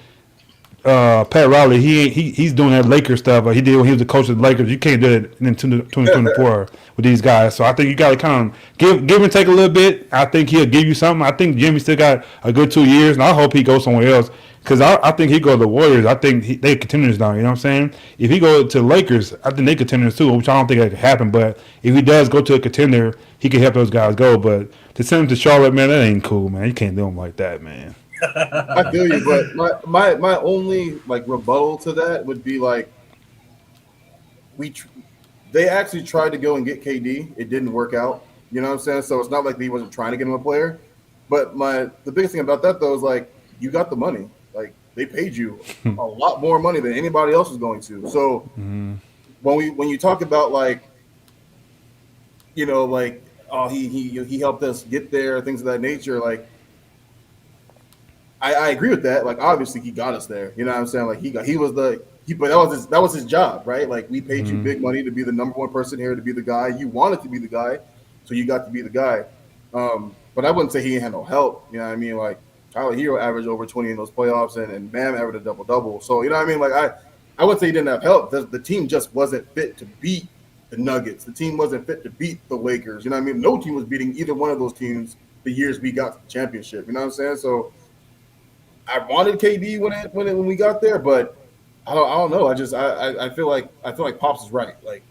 Pat Riley, he's doing that Lakers stuff. He did when he was the coach of the Lakers. You can't do it in 2024 with these guys. So I think you got to kind of give and take a little bit. I think he'll give you something. I think Jimmy still got a good 2 years, and I hope he goes somewhere else because I think he go to the Warriors. I think they contenders now. You know what I'm saying? If he go to the Lakers, I think they contenders too, which I don't think that could happen. But if he does go to a contender, he can help those guys go. But to send him to Charlotte, man, that ain't cool, man. You can't do him like that, man. I feel you, but my only like rebuttal to that would be like they actually tried to go and get KD. It didn't work out. You know what I'm saying? So it's not like he wasn't trying to get him a player. But the biggest thing about that though is like you got the money. Like they paid you a lot more money than anybody else is going to. So when you talk about like you know like oh he helped us get there, things of that nature, like I agree with that. Like obviously he got us there. You know what I'm saying? Like but that was his job, right? Like we paid you big money to be the number one person here, to be the guy. You wanted to be the guy, so you got to be the guy. But I wouldn't say he had no help. You know what I mean? Like Tyler Hero averaged over 20 in those playoffs, and Bam averaged a double-double. So you know what I mean? Like I wouldn't say he didn't have help. The team just wasn't fit to beat the Nuggets. The team wasn't fit to beat the Lakers. You know what I mean? No team was beating either one of those teams the years we got the championship. You know what I'm saying? So I wanted KD when we got there, but I don't know. I feel like Pops is right. Like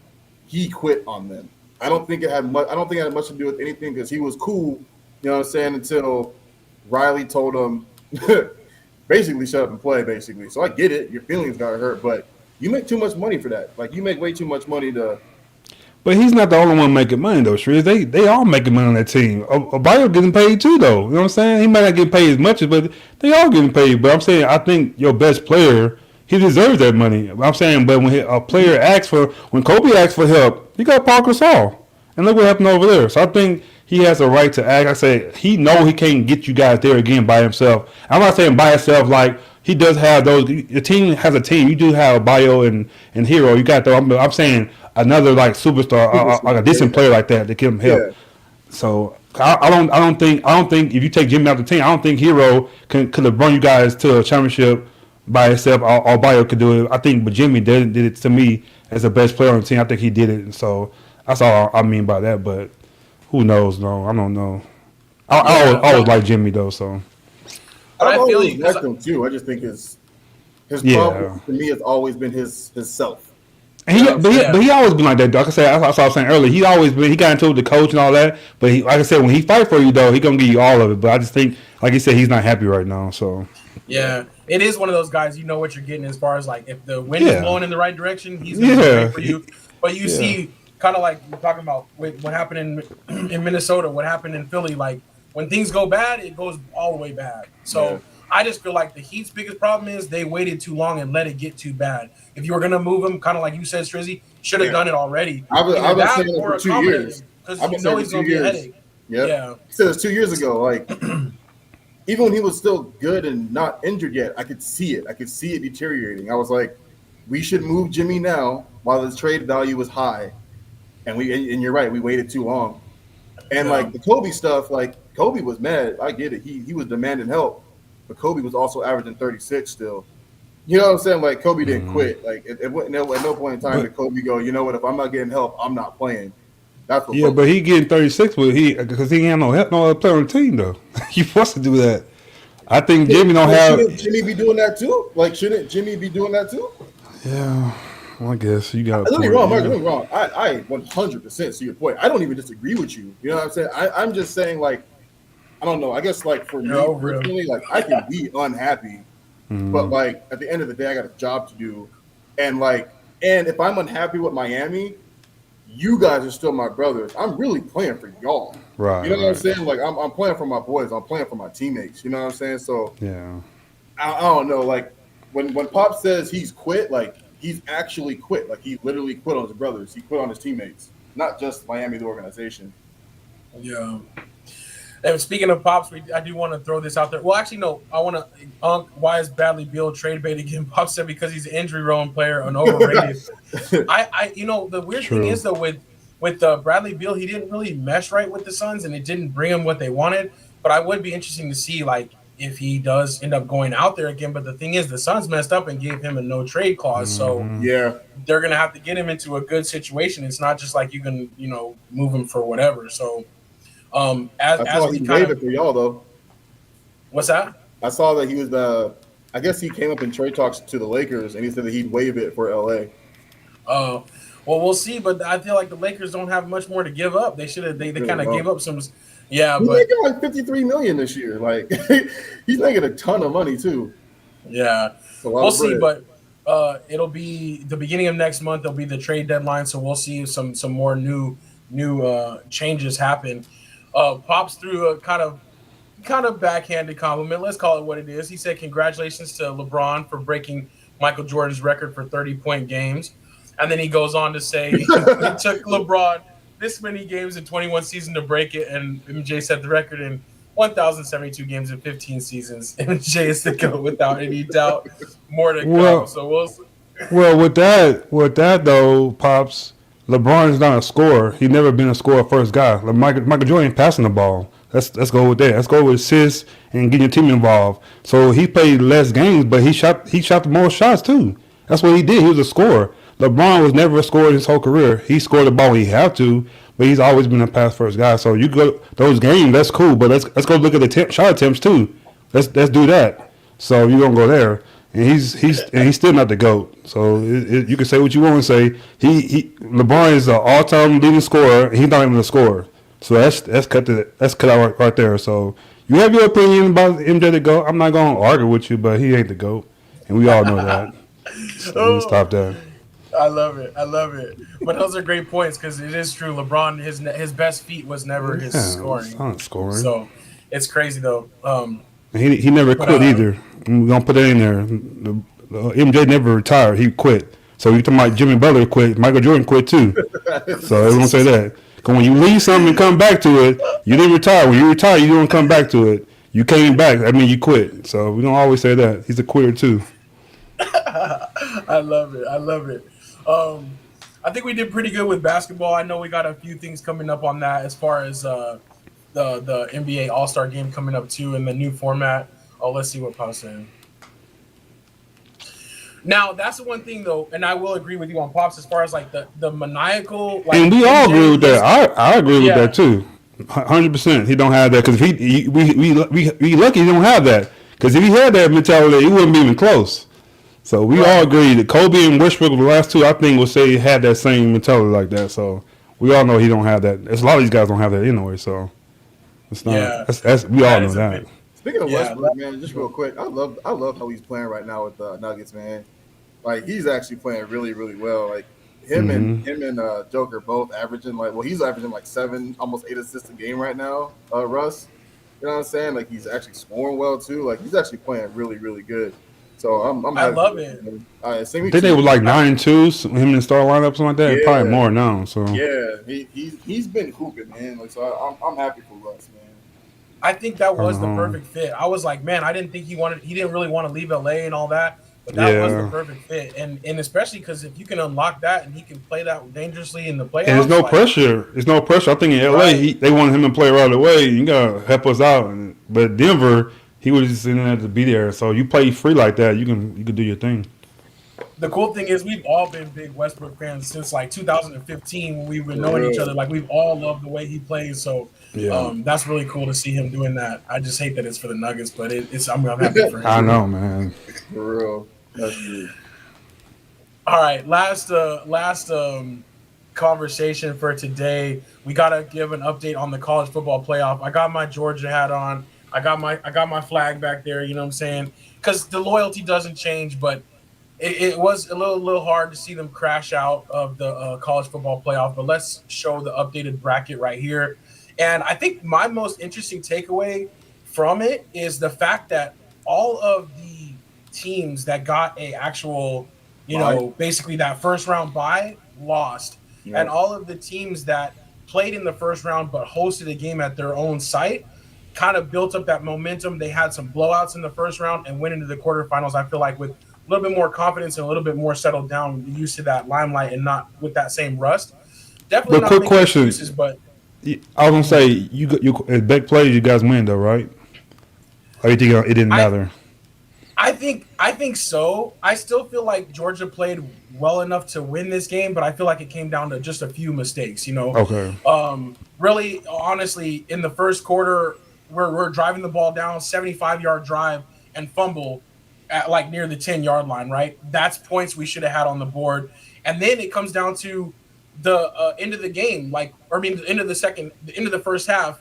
he quit on them. I don't think it had much to do with anything because he was cool. You know what I'm saying? Until Riley told him basically shut up and play. Basically, so I get it. Your feelings got hurt, but you make too much money for that. Like you make way too much money to. But he's not the only one making money, though, Shrews. They all making money on that team. Abayo getting paid, too, though. You know what I'm saying? He might not get paid as much, but they all getting paid. But I'm saying I think your best player, he deserves that money. I'm saying, but when a player when Kobe asks for help, he got Paul Gasol. And look what happened over there. So I think he has a right to act. I say he know he can't get you guys there again by himself. I'm not saying by himself like he does have those. The team has a team. You do have Bio and Hero. You got those. I'm saying another like superstar, like a decent player like that give him help. Yeah. So I don't think if you take Jimmy out the team, I don't think Hero could have brought you guys to a championship by himself. Or Bio could do it. I think, but Jimmy did it to me as the best player on the team. I think he did it, and so that's all I mean by that. But who knows? No, I don't know. I always like Jimmy though. So I've always liked him too. I just think his problem for me has always been his self. And he always been like that. Like I said, that's what I was saying earlier. He always been. He got into it with the coach and all that. But like I said, when he fight for you though, he gonna give you all of it. But I just think, like he said, he's not happy right now. So yeah, it is one of those guys. You know what you're getting as far as like if the wind is blowing in the right direction, he's gonna be great for you. But you see, kind of like we're talking about with what happened in Minnesota, what happened in Philly. Like when things go bad, it goes all the way bad. So. I just feel like the Heat's biggest problem is they waited too long and let it get too bad. If you were going to move him, kind of like you said, Strizzy, should have done it already. I've been saying it for 2 years. Because you know he's going to be a headache. Yep. Yeah. He said it 2 years ago. Like, even when he was still good and not injured yet, I could see it. I could see it deteriorating. I was like, we should move Jimmy now while his trade value was high. And you're right, we waited too long. And, like, the Kobe stuff, like, Kobe was mad. I get it. He was demanding help. But Kobe was also averaging 36 still. You know what I'm saying? Like, Kobe didn't quit. Like, at no point in time did Kobe go, you know what, if I'm not getting help, I'm not playing. That's what Kobe. But he getting 36 because he ain't no help, no other player on the team, though. You forced to do that. I think Jimmy don't have. Shouldn't Jimmy be doing that, too? Like, shouldn't Jimmy be doing that, too? Yeah. Well, I guess you got. Don't get me wrong, Mark. Don't get me wrong. I 100% see your point. I don't even disagree with you. You know what I'm saying? I'm just saying, like, I don't know. I guess like for me No, really. personally, like I can be unhappy, but like at the end of the day, I got a job to do, and if I'm unhappy with Miami, you guys are still my brothers. I'm really playing for y'all. Right. You know what I'm saying? Like I'm playing for my boys. I'm playing for my teammates. You know what I'm saying? So Yeah. I don't know. Like when Pop says he's quit, like he's actually quit. Like he literally quit on his brothers. He quit on his teammates, not just Miami, the organization. Yeah. And speaking of Pops, I do want to throw this out there. Well, actually, no. I want to. Why is Bradley Beal trade bait again? Pop said because he's an injury-prone player and overrated. The weird thing is though with Bradley Beal, he didn't really mesh right with the Suns, and it didn't bring him what they wanted. But I would be interesting to see like if he does end up going out there again. But the thing is, the Suns messed up and gave him a no trade clause, so Yeah, they're gonna have to get him into a good situation. It's not just like you can move him for whatever. So. I saw he waived it for y'all though. What's that? I saw that he was I guess he came up in trade talks to the Lakers, and he said that he'd waive it for LA. Well, we'll see. But I feel like the Lakers don't have much more to give up. They should have. They kind of gave up some. Yeah, he's but making like $53 million this year. Like he's making a ton of money too. Yeah, we'll see. But it'll be the beginning of next month. It'll be the trade deadline, so we'll see if some more new changes happen. Pops threw a kind of backhanded compliment. Let's call it what it is. He said, "Congratulations to LeBron for breaking Michael Jordan's record for 30-point games," and then he goes on to say it took LeBron this many games in 21 seasons to break it, and MJ set the record in 1,072 games in 15 seasons. MJ is the GOAT without any doubt. More to come. So we'll see. Well, with that though, Pops. LeBron is not a scorer. He's never been a scorer first guy. Like Michael Jordan ain't passing the ball. Let's go with that. Let's go with assists and getting your team involved. So he played less games, but he shot the most shots too. That's what he did. He was a scorer. LeBron was never a scorer his whole career. He scored the ball when he had to, but he's always been a pass first guy. So you go those games, that's cool. But let's go look at the shot attempts too. Let's do that. So you're gonna go there. And he's still not the GOAT. So you can say what you want to say. LeBron is an all-time leading scorer. And he's not even a scorer. So that's cut out right there. So you have your opinion about MJ the GOAT. I'm not gonna argue with you, but he ain't the GOAT, and we all know that. So stop that. I love it. But those are great points because it is true. LeBron, his best feat was never his scoring. It's not scoring. So it's crazy though. He never quit either. We're gonna put that in there. MJ never retired. He quit. So you talking about Jimmy Butler quit? Michael Jordan quit too. So everyone say that. Because when you leave something and come back to it, you didn't retire. When you retire, you don't come back to it. You came back. I mean, you quit. So we don't always say that. He's a quitter too. I love it. I think we did pretty good with basketball. I know we got a few things coming up on that as far as the NBA All-Star game coming up too in the new format. Oh, let's see what Pop's saying. Now, that's the one thing though, and I will agree with you on Pops as far as like the maniacal. Like, and we all agree with that. I agree with that too. 100%. He don't have that because if we lucky he don't have that because if he had that mentality, he wouldn't be even close. So we all agree that Kobe and Westbrook, the last two, I think, would say had that same mentality like that. So we all know he don't have that. A lot of these guys don't have that anyway. So it's not. Yeah. That's we all know that. Speaking of Westbrook, man, just real quick, I love how he's playing right now with the Nuggets, man. Like he's actually playing really, really well. Like him and Joker both averaging he's averaging like 7, almost 8 assists a game right now. Russ, you know what I'm saying? Like he's actually scoring well too. Like he's actually playing really, really good. So I love it. I think they were like 9-2, him in the star lineup, something like that. Yeah. Probably more now. So yeah, he's been hooping, man. Like so, I'm happy for Russ, man. I think that was the perfect fit. I was like, man, I didn't think he didn't really want to leave LA and all that, but that was the perfect fit. And especially because if you can unlock that and he can play that dangerously in the playoffs. And there's no pressure. There's no pressure. I think in LA, they wanted him to play right away. You gotta help us out. But Denver, he was just in there to be there. So you play free like that, you can do your thing. The cool thing is we've all been big Westbrook fans since like 2015 when we've been knowing each other. Like we've all loved the way he plays. So that's really cool to see him doing that. I just hate that it's for the Nuggets, but I'm happy for him. I know, man. For real. That's true. All right, last conversation for today. We gotta give an update on the college football playoff. I got my Georgia hat on. I got my flag back there. You know what I'm saying? Because the loyalty doesn't change, but it was a little hard to see them crash out of the college football playoff. But let's show the updated bracket right here. And I think my most interesting takeaway from it is the fact that all of the teams that got a actual, basically that first round bye lost. Yeah. And all of the teams that played in the first round but hosted a game at their own site kind of built up that momentum. They had some blowouts in the first round and went into the quarterfinals, I feel like, with a little bit more confidence and a little bit more settled down, used to that limelight and not with that same rust. Definitely But not quick making question. excuses, but I was gonna say you as big players, you guys win though, right? Or you think it didn't matter? I think so. I still feel like Georgia played well enough to win this game, but I feel like it came down to just a few mistakes. Okay. Really, honestly, in the first quarter, we're driving the ball down, 75-yard drive, and fumble at like near the 10-yard line. Right, that's points we should have had on the board. And then it comes down to the end of the game, the end of the first half.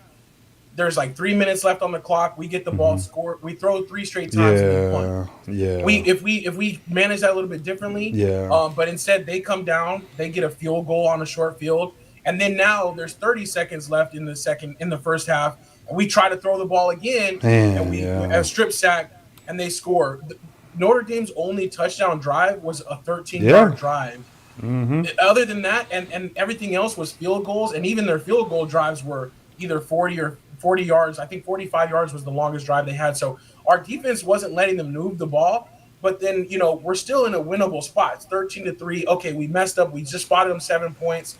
There's like 3 minutes left on the clock. We get the ball scored. We throw 3 straight times and we punt. Yeah. If we manage that a little bit differently, but instead they come down, they get a field goal on a short field, and then now there's 30 seconds left in the first half, and we try to throw the ball again, and we a strip sack, and they score. Notre Dame's only touchdown drive was a 13-yard drive. Mm-hmm. Other than that, and everything else was field goals, and even their field goal drives were either 40 yards. I think 45 yards was the longest drive they had. So our defense wasn't letting them move the ball. But then, we're still in a winnable spot. It's 13-3. Okay, we messed up. We just spotted them 7 points.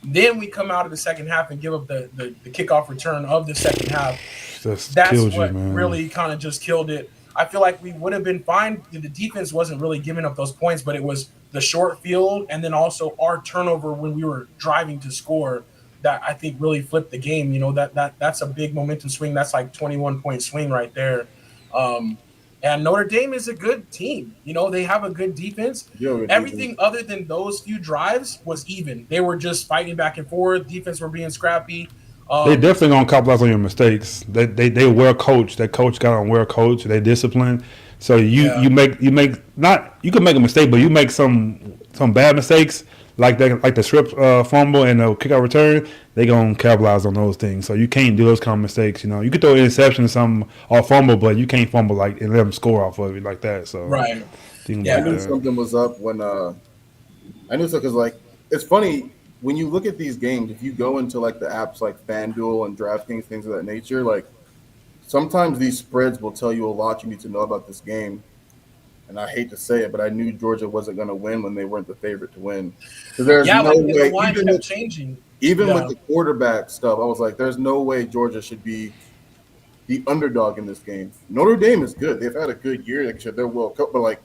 Then we come out of the second half and give up the kickoff return of the second half. That's what really kind of just killed it. I feel like we would have been fine. The defense wasn't really giving up those points, but it was the short field and then also our turnover when we were driving to score that I think really flipped the game. That's a big momentum swing. That's like 21-point swing right there. And Notre Dame is a good team. They have a good defense. Everything other than those few drives was even. They were just fighting back and forth. Defense were being scrappy. They definitely gonna capitalize on your mistakes. They well coached. That coach got on well coached. They disciplined. So you can make a mistake, but you make some bad mistakes. Like the strip fumble and the kickoff return, they gonna capitalize on those things. So you can't do those kind of mistakes. You could throw an interception or fumble, but you can't fumble and let them score off of it like that. So right, I knew something was up when I knew something because it's funny when you look at these games. If you go into the apps like FanDuel and DraftKings, things of that nature, sometimes these spreads will tell you a lot you need to know about this game. And I hate to say it, but I knew Georgia wasn't going to win when they weren't the favorite to win. Because there's no way, even with the quarterback stuff, I was like, there's no way Georgia should be the underdog in this game. Notre Dame is good. They've had a good year. They're well coached, but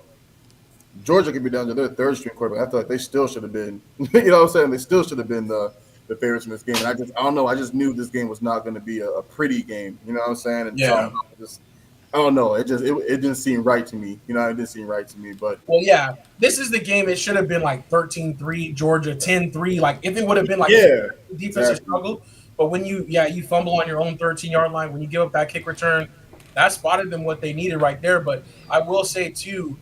Georgia could be down to their third string quarterback. I feel like they still should have been, you know what I'm saying? They still should have been the favorites in this game. And I don't know. I just knew this game was not going to be a pretty game. You know what I'm saying? And I don't know. It didn't seem right to me. It didn't seem right to me. But this is the game. It should have been 13-3, Georgia 10-3. If it would have been defensive struggle. But when you fumble on your own 13-yard line, when you give up that kick return, that spotted them what they needed right there. But I will say too,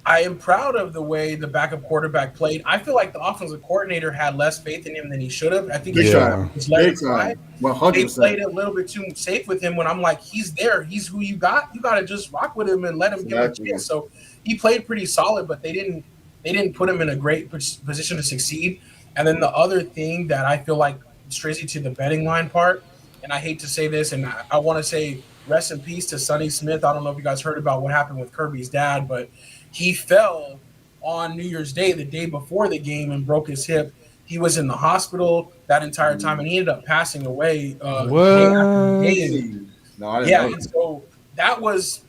I am proud of the way the backup quarterback played. I feel like the offensive coordinator had less faith in him than he should have. I think he was let it fly. 100%. They played a little bit too safe with him when I'm like, he's there. He's who you got. You got to just rock with him and let him give a chance. So he played pretty solid, but they didn't put him in a great position to succeed. And then the other thing that I feel like Strizzy to the betting line part, and I hate to say this, and I want to say rest in peace to Sonny Smith. I don't know if you guys heard about what happened with Kirby's dad, but he fell on New Year's Day, the day before the game, and broke his hip. He was in the hospital that entire time, and he ended up passing away. What? And so that was,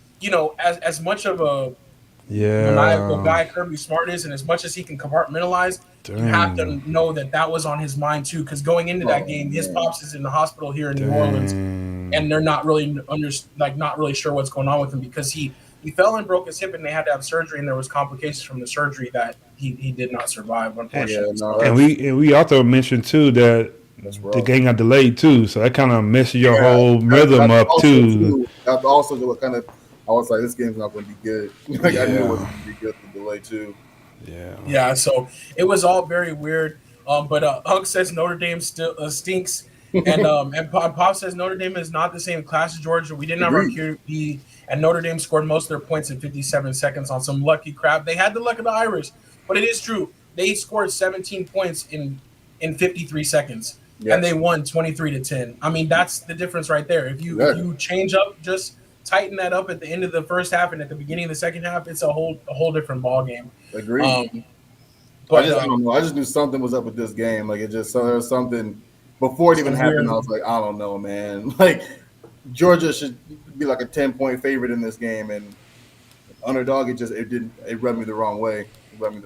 as much of a maniacal guy Kirby Smart is, and as much as he can compartmentalize, you have to know that was on his mind too. Because going into that game, his pops is in the hospital here in New Orleans, and they're not really not really sure what's going on with him because he fell and broke his hip, and they had to have surgery, and there was complications from the surgery that he did not survive, unfortunately. And we also mentioned too that the game got delayed too, so that kind of messes your whole rhythm up too. That's also what kind of I was like, this game's not going to be good. Like I knew it wasn't going to be good for delay too. Yeah. So it was all very weird. But Hunk says Notre Dame still stinks, and Pop says Notre Dame is not the same class as Georgia. We didn't have our QB, and Notre Dame scored most of their points in 57 seconds on some lucky crap. They had the luck of the Irish, but it is true they scored 17 points in 53 seconds, and they won 23-10. I mean, that's the difference right there. If you change up, just tighten that up at the end of the first half and at the beginning of the second half, it's a whole different ball game. Agreed. But I don't know. I just knew something was up with this game. Like there was something before it even happened. I was like, I don't know, man. Like Georgia should be like a 10-point favorite in this game, and underdog. It rubbed me the wrong way. And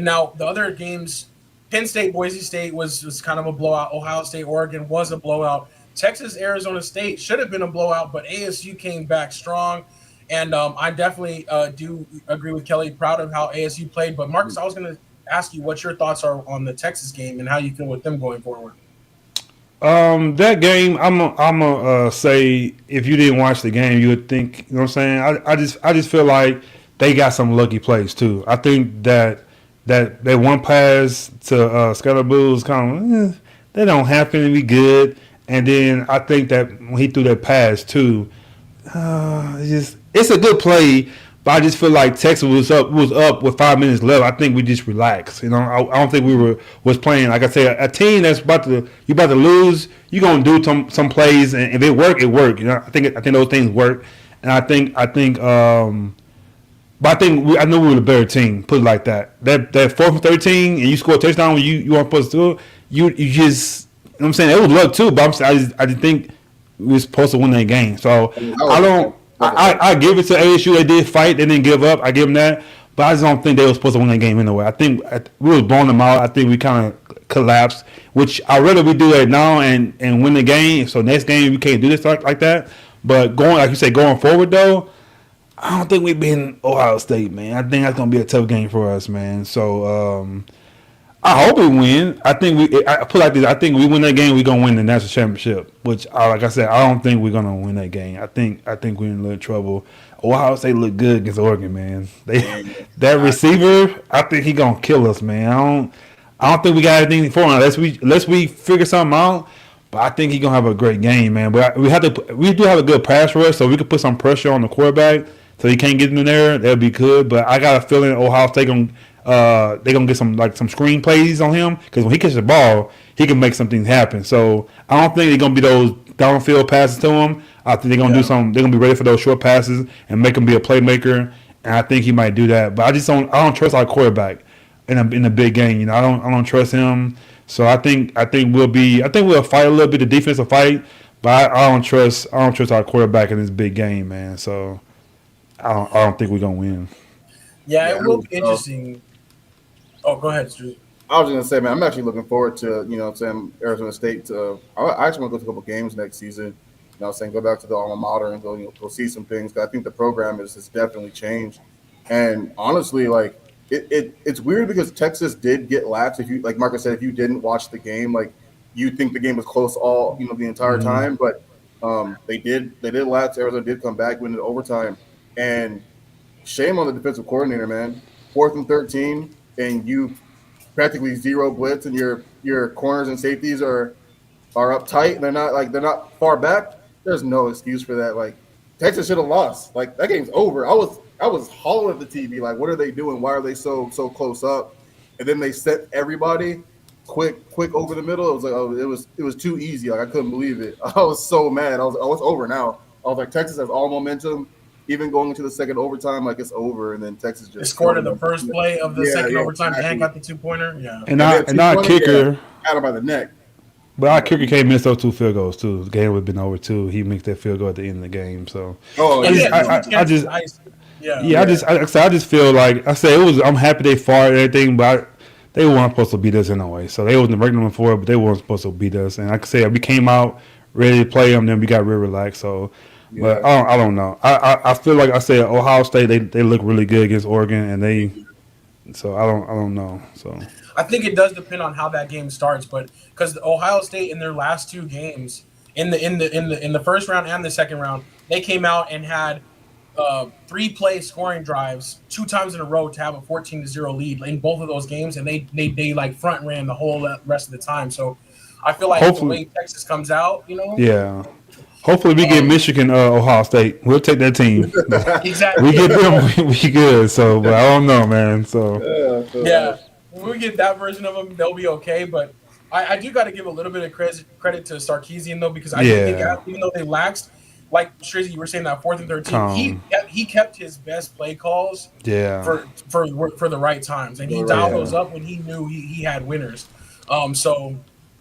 now the other games, Penn State, Boise State was kind of a blowout. Ohio State, Oregon was a blowout. Texas, Arizona State should have been a blowout, but ASU came back strong. And I definitely do agree with Kelly. Proud of how ASU played. But Marcus, I was going to ask you what your thoughts are on the Texas game and how you feel with them going forward. That game, I'm gonna say if you didn't watch the game, you would think, you know what I'm saying. I just feel like they got some lucky plays too. I think that one pass to Scalaboo is kind of they don't happen to be good. And then I think that when he threw that pass too, it's a good play, but I just feel like Texas was up with 5 minutes left. I think we just relaxed. You know, I don't think we was playing. Like I said, a team that's about to lose, you're gonna do some plays, and if it work, it work. You know, I think those things work, and I know we were the better team. Put it like that. That 4th and 13, and you score a touchdown when you weren't supposed to do it. You just, you know what I'm saying, it was luck too. But I just think we were supposed to win that game. So I give it to ASU. They did fight. They didn't give up. I give them that. But I just don't think they were supposed to win that game anyway. I think we was blowing them out. I think we kind of collapsed, which I'd rather we do that now and win the game. So next game we can't do this like that. But like you say, going forward though, I don't think we've been Ohio State, man. I think that's gonna be a tough game for us, man. So I hope we win. I put like this. I think we win that game, we're gonna win the national championship. Which, like I said, I don't think we're gonna win that game. I think we're in a little trouble. Ohio State look good against Oregon, man. That receiver, I think he gonna kill us, man. I don't think we got anything for him unless we figure something out. But I think he's gonna have a great game, man. But we do have a good pass rush, so we could put some pressure on the quarterback so he can't get in there. That'll be good. But I got a feeling Ohio State they're gonna get some screen plays on him because when he catches the ball, he can make something happen. So I don't think they're gonna be those downfield passes to him. I think they're gonna do something. They're gonna be ready for those short passes and make him be a playmaker. And I think he might do that. But I don't trust our quarterback in a big game. You know, I don't trust him. So I think we'll fight a little bit, the defensive fight. But I don't trust our quarterback in this big game, man. So I don't think we're gonna win. Yeah, it will be interesting. Oh, go ahead, Stu. I was going to say, man, I'm actually looking forward to, Arizona State. I actually want to go to a couple games next season. Go back to the alma mater and go see some things. I think the program has definitely changed. And honestly, like, it's weird because Texas did get laps. If you, like Marcus said, if you didn't watch the game, like, you think the game was close the entire time. But they did laps. Arizona did come back, win it overtime. And shame on the defensive coordinator, man. 4th and 13, and you practically zero blitz, and your corners and safeties are up tight, and they're not far back. There's no excuse for that. Like, Texas should have lost. Like, that game's over. I was hollering at the TV, like, what are they doing? Why are they so close up? And then they set everybody quick over the middle. It was like, it was too easy. Like, I couldn't believe it. I was so mad. I was it's over now. I was like, Texas has all momentum. Even going into the second overtime, like, it's over, and then Texas just scored in the first play of the second overtime and got the 2-pointer. Yeah, and our kicker had him by the neck. But our kicker can't miss those 2 field goals too. The game would have been over too. He makes that field goal at the end of the game. So I just feel like I said I'm happy they fought and everything, but they weren't supposed to beat us anyway. So they wasn't breaking them for it, but they weren't supposed to beat us. And like I said, we came out ready to play them, then we got real relaxed. So. But I don't know. I feel like I said Ohio State they look really good against Oregon, and so I don't know. So I think it does depend on how that game starts, but because Ohio State in their last two games in the first round and the second round, they came out and had 3-play scoring drives 2 times in a row to have a 14-0 lead in both of those games, and they like front ran the whole rest of the time. So I feel like the way Texas comes out, yeah. Hopefully we get Michigan, Ohio State. We'll take that team. Exactly. We get them, we good. So, but I don't know, man. So yeah, when we get that version of them, they'll be okay. But I do got to give a little bit of credit to Sarkisian though, because I think even though they laxed, like Strizzy, you were saying that 4th and 13, he kept his best play calls. For the right times, and he dialed those up when he knew he had winners. So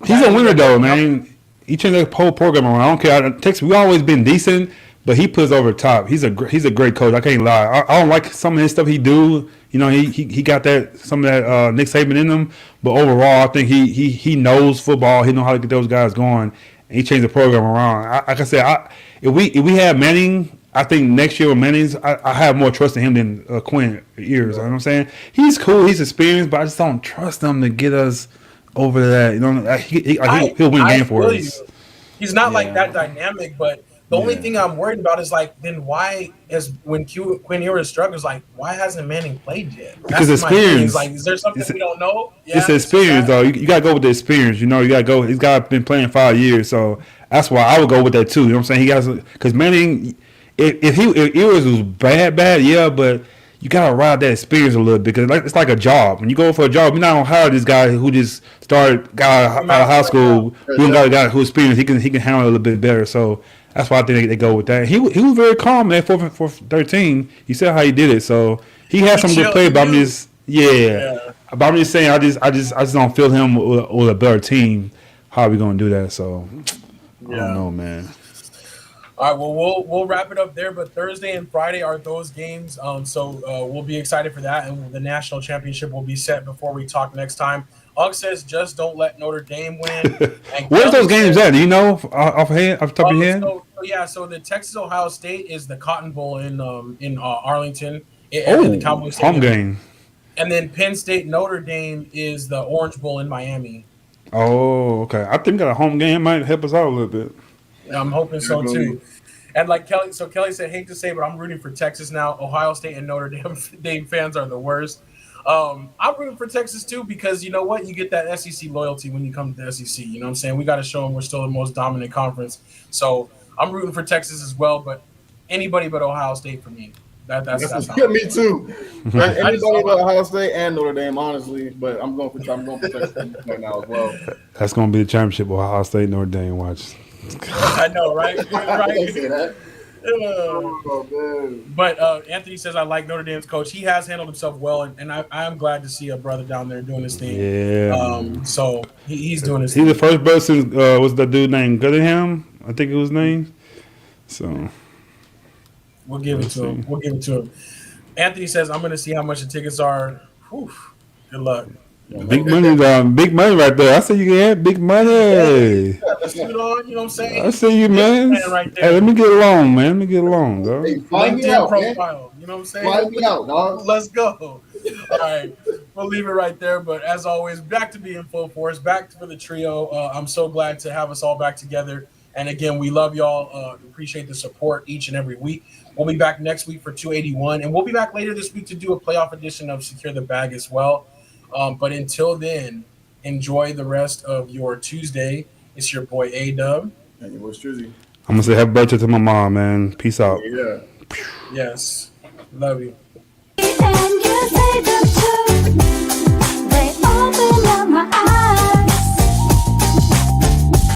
he's a winner though, man. He changed the whole program around. I don't care. Texas, we always been decent, but he puts over the top. He's a great coach. I can't lie. I don't like some of his stuff he do. He got some of that Nick Saban in him. But overall, I think he knows football. He knows how to get those guys going. And he changed the program around. Like I said, if we have Manning, I think next year with Manning's, I have more trust in him than Quinn Ewers. You know what I'm saying? He's cool. He's experienced, but I just don't trust him to get us over that. He'll win game for us. He's not like that dynamic, but the only thing I'm worried about is like, then why when Quinn Ewers struggles, like why hasn't Manning played yet? Because experience. Like, is there something we don't know? It's experience though. You gotta go with the experience. You gotta go. He's been playing 5 years, so that's why I would go with that too. You know what I'm saying? He got because Manning, if Ewers was bad, but you gotta ride that experience a little bit because it's like a job. When you go for a job, you're not gonna hire this guy who just got out of high school, who got a guy who experienced. He can handle it a little bit better. So that's why I think they go with that. He was very calm man. 4th 13. He said how he did it. So he had some good play. But I'm just But I'm just saying I just don't feel him with a better team. How are we gonna do that? So I don't know, man. All right, well, we'll wrap it up there. But Thursday and Friday are those games, so we'll be excited for that, and the national championship will be set before we talk next time. Ugg says, just don't let Notre Dame win. Where's those games at? Do you know off the top of your head? So the Texas Ohio State is the Cotton Bowl in Arlington. In the Cowboys home game. And then Penn State Notre Dame is the Orange Bowl in Miami. Oh, okay. I think that a home game might help us out a little bit. I'm hoping so too. And like Kelly said, hate to say, but I'm rooting for Texas now. Ohio State and Notre Dame fans are the worst. I'm rooting for Texas too because you know what? You get that SEC loyalty when you come to the SEC. You know what I'm saying? We got to show them we're still the most dominant conference. So I'm rooting for Texas as well, but anybody but Ohio State for me. That's me too. Anybody but Ohio State and Notre Dame, honestly. But I'm going for Texas right now as well. That's going to be the championship. Ohio State, Notre Dame. Watch. I know, right? Right. But Anthony says I like Notre Dame's coach. He has handled himself well, and I am glad to see a brother down there doing his thing. Yeah. So he's doing his thing. He's the first person. Was the dude named Goodingham? I think it was named. So we'll give it to him. Anthony says I'm going to see how much the tickets are. Whew. Good luck. Big money, big money right there. I see you get big money. Yeah, let's get it on, you know what I'm saying? I see you, man. Right there. Hey, let me get along, man. Dog. Hey, find me out, profile. Man. You know what I'm saying? Find me out, dog. Let's go. All right, we'll leave it right there. But as always, back to being full force, back for the trio. I'm so glad to have us all back together. And again, we love y'all. Appreciate the support each and every week. We'll be back next week for 281, and we'w be back later this week to do a playoff edition of Secure the Bag as well. But until then, enjoy the rest of your Tuesday. It's your boy A-Dub. And your boy Strizzy. I'm going to say happy birthday to my mom, man. Peace out. Yeah. Yes. Love you.